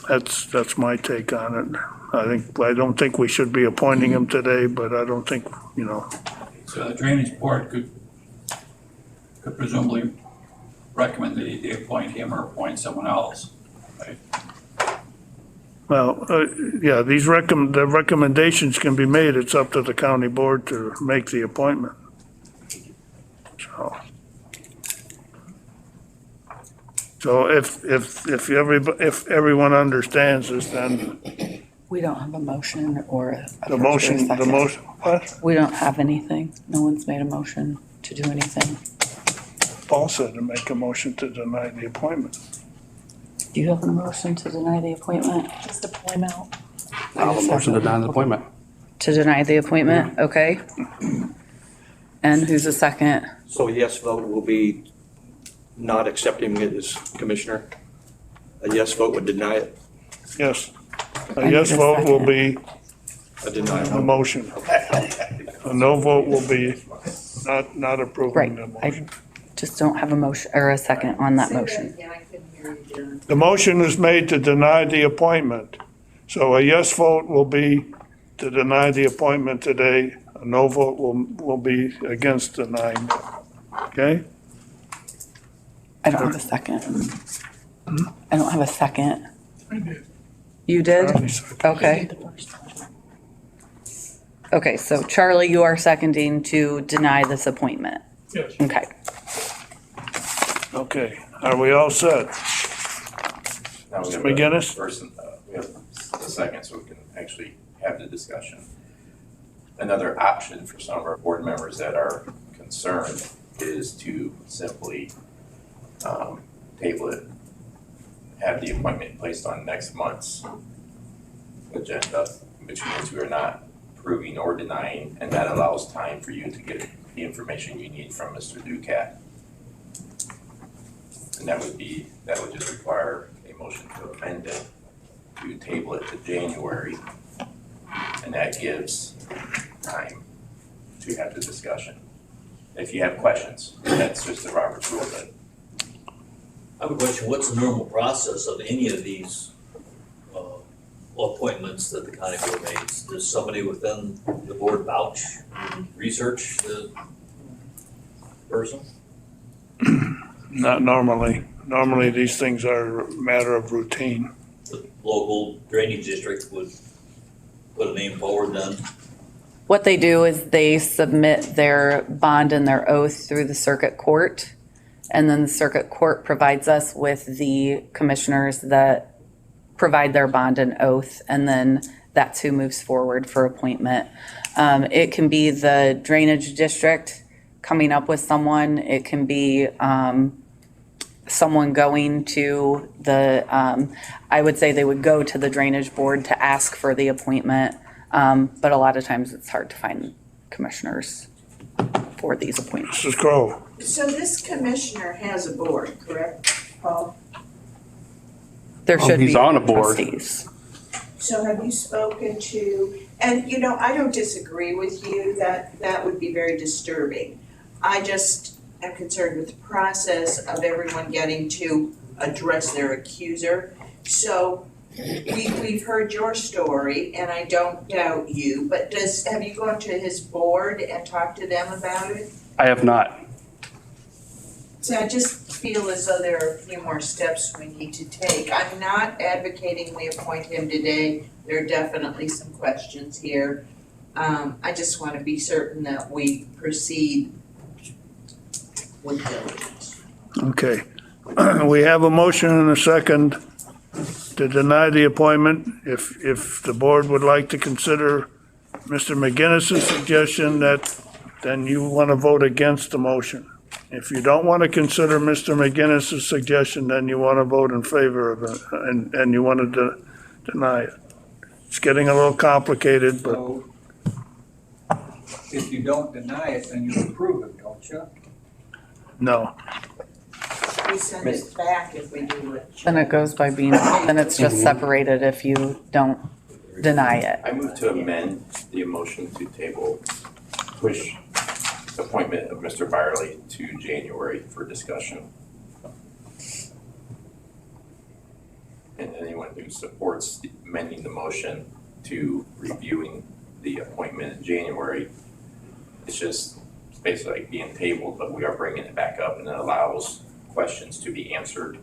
that's my take on it. I don't think we should be appointing him today, but I don't think, So the drainage board could presumably recommend that they appoint him or appoint someone else, right? well, yeah, the recommendations can be made. It's up to the county board to make the appointment. So if everyone understands this, then We don't have a motion or a the first or a motion, second. what? We don't have anything. No one's made a motion to do anything. Paul said to make a motion to deny the appointment. Do you have a motion to deny the appointment? Just to pull him out? I'll have a motion to deny the appointment. To deny the appointment, okay. And who's the second? So a yes vote will be not accepting it as commissioner. A yes vote would deny it. Yes. I A need yes a vote will second. be A denial. a motion. A no vote will be not approving Right, the I motion. just don't have a motion, or a second on that motion. Yeah, I couldn't hear you, John. The motion is made to deny the appointment. So a yes vote will be to deny the appointment today. A no vote will be against denying it. Okay? I don't have a second. I don't have a second. I did. You did? Charlie seconded. Okay. Okay, so Charlie, you are seconding to deny this appointment. Yes. Okay. Okay, are we all set? Now we Mr. have McGinnis? First, we have a second, so we can actually have the discussion. Another option for some of our board members that are concerned is to simply table it, have the appointment placed on next month's agenda, which means we are not approving or denying, and that allows time for you to get the information you need from Mr. Ducat. And that would just require a motion to amend it, to table it to January. And that gives time to have the discussion. If you have questions, that's just the Robert's rule, but I have a question. What's the normal process of any of these appointments that the county board makes? Does somebody within the board vouch and research the person? Not normally. Normally, these things are a matter of routine. The local drainage district would put a name forward then? What they do is they submit their bond and their oath through the circuit court. And then the circuit court provides us with the commissioners that provide their bond and oath. And then that's who moves forward for appointment. It can be the drainage district coming up with someone. It can be someone going to the, I would say they would go to the drainage board to ask for the appointment. But a lot of times it's hard to find commissioners for these appointments. Mrs. Crowe? So this commissioner has a board, correct, Paul? There should be he's on a board. trustees. So have you spoken to, and you know, I don't disagree with you, that would be very disturbing. I just am concerned with the process of everyone getting to address their accuser. So we've heard your story, and I don't doubt you, but have you gone to his board and talked to them about it? I have not. So I just feel as though there are a few more steps we need to take. I'm not advocating we appoint him today. There are definitely some questions here. I just want to be certain that we proceed with diligence. Okay. We have a motion and a second to deny the appointment. If the board would like to consider Mr. McGinnis's suggestion, then you want to vote against the motion. If you don't want to consider Mr. McGinnis's suggestion, then you want to vote in favor of it, and you want to deny it. It's getting a little complicated, but So if you don't deny it, then you approve it, don't you? no. We send it back if we do it. Then it goes by being, then it's just separated if you don't deny it. I move to amend the motion to table, push the appointment of Mr. Byerly to January for discussion. And anyone who supports amending the motion to reviewing the appointment in January, it's just basically like being tabled, but we are bringing it back up, and it allows questions to be answered.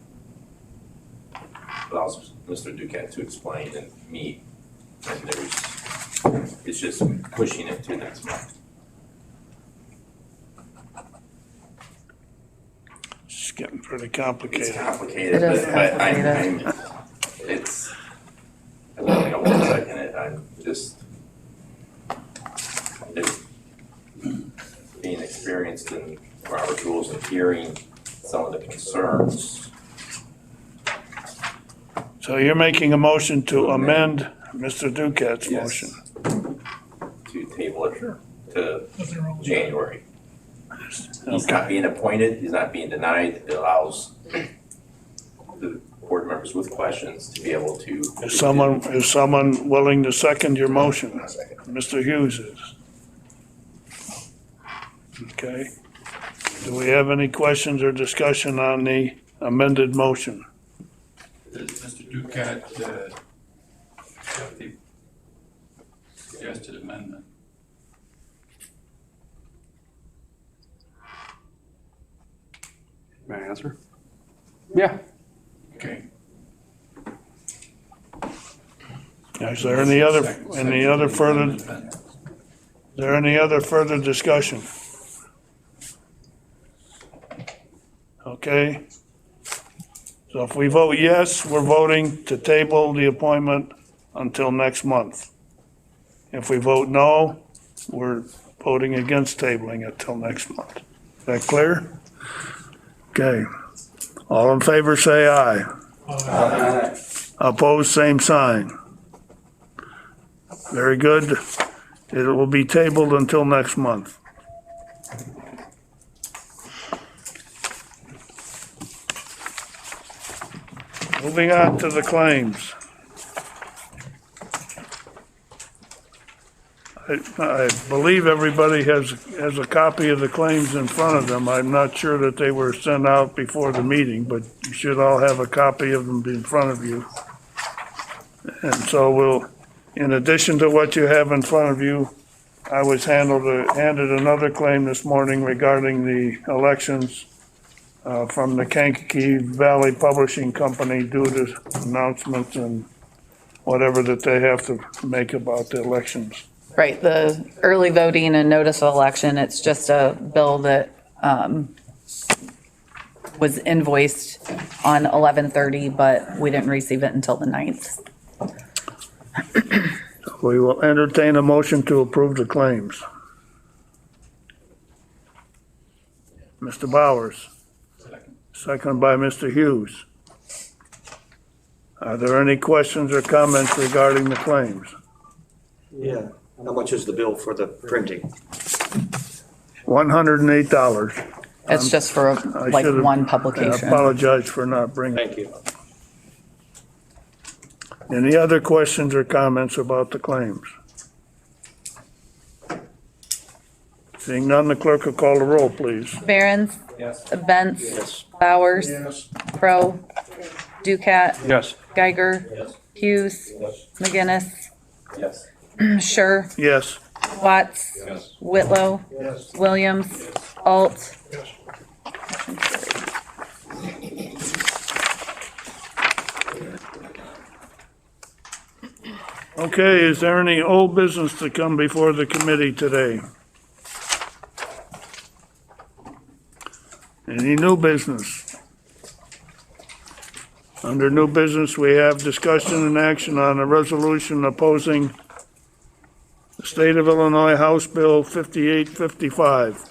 Allows Mr. Ducat to explain and meet, and it's just pushing it to next month. It's getting pretty complicated. It's complicated, It is but complicated. I don't want to second it, I'm just kind of being experienced in Robert's rules and hearing some of the concerns. So you're making a motion to amend Mr. Ducat's Yes. motion. table it to Nothing wrong with that. January. He's not being appointed, he's not being denied, it allows the board members with questions to be able to. Is someone willing to second your motion? Mr. Hughes is. Okay. Do we have any questions or discussion on the amended motion? Does Mr. Ducat, have the suggested amendment? May I answer? Yeah. Okay. Is there any other further discussion? Okay. So if we vote yes, we're voting to table the appointment until next month. If we vote no, we're voting against tabling it till next month. Is that clear? Okay. All in favor, say aye. Aye. Opposed, same sign. Very good. It will be tabled until next month. Moving on to the claims. I believe everybody has a copy of the claims in front of them. I'm not sure that they were sent out before the meeting, but you should all have a copy of them in front of you. And so in addition to what you have in front of you, I was handed another claim this morning regarding the elections from the Kankakee Valley Publishing Company due to announcements and whatever that they have to make about the elections. Right, the early voting and notice of election, it's just a bill that was invoiced on 11/30, but we didn't receive it until the 9th. We will entertain a motion to approve the claims. Mr. Bowers. Second by Mr. Hughes. Are there any questions or comments regarding the claims? Yeah. How much is the bill for the printing? $108. It's just for like one I publication. apologize for not bringing. Thank you. Any other questions or comments about the claims? Seeing none, the clerk will call the roll, please. Barron's. Yes. Bentz. Yes. Bowers. Crow. Ducat. Yes. Geiger. Hughes. McGinnis. Yes. Sure. Yes. Watts. Yes. Whitlow. Williams. Alt. Okay, is there any old business to come before the committee today? Any new business? Under new business, we have discussion and action on a resolution opposing the State of Illinois House Bill 5855.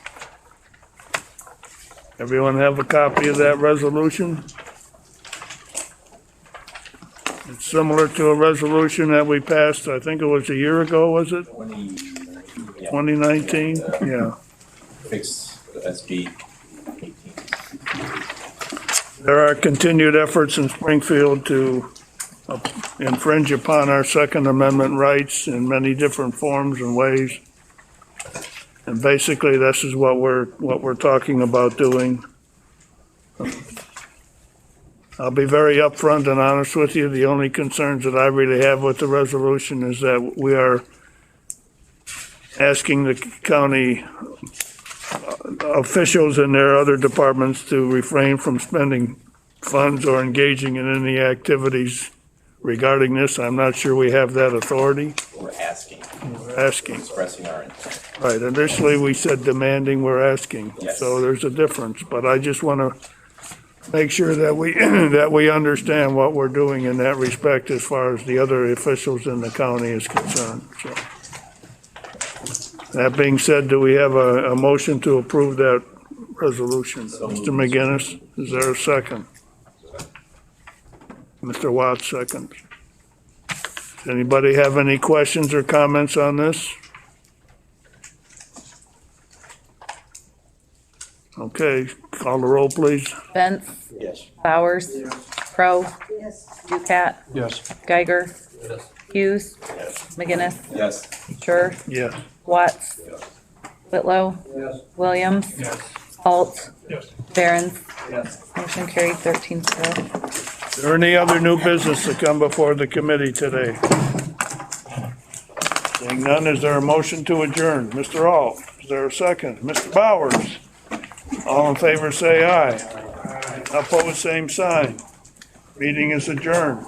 Everyone have a copy of that resolution? It's similar to a resolution that we passed, I think it was a year ago, was it? 2019? Yeah. Fix the SB 18. There are continued efforts in Springfield to infringe upon our Second Amendment rights in many different forms and ways. And basically, this is what we're talking about doing. I'll be very upfront and honest with you. The only concerns that I really have with the resolution is that we are asking the county officials and their other departments to refrain from spending funds or engaging in any activities regarding this. I'm not sure we have that authority. We're asking. Expressing our intent. Right, initially we said demanding, we're asking. Yes. So there's a difference, but I just want to make sure that we, that we understand what we're doing in that respect as far as the other officials in the county is concerned, so. That being said, do we have a motion to approve that resolution? Mr. McGinnis, is there a second? Mr. Watts, second. Does anybody have any questions or comments on this? Okay, call the roll, please. Benz, Yes. Bowers, Crowe, Ducat, Yes. Geiger, Hughes, McGinnis, Yes. Sure, Yes. Watts, Whitlow, Williams, Yes. Alt, Yes. Barron's. Yes. Motion carried 13-0. Is there any other new business to come before the committee today? Seeing none, is there a motion to adjourn? Mr. Alt, is there a second? Mr. Bowers? All in favor, say aye. Opposed, same sign. Meeting is adjourned.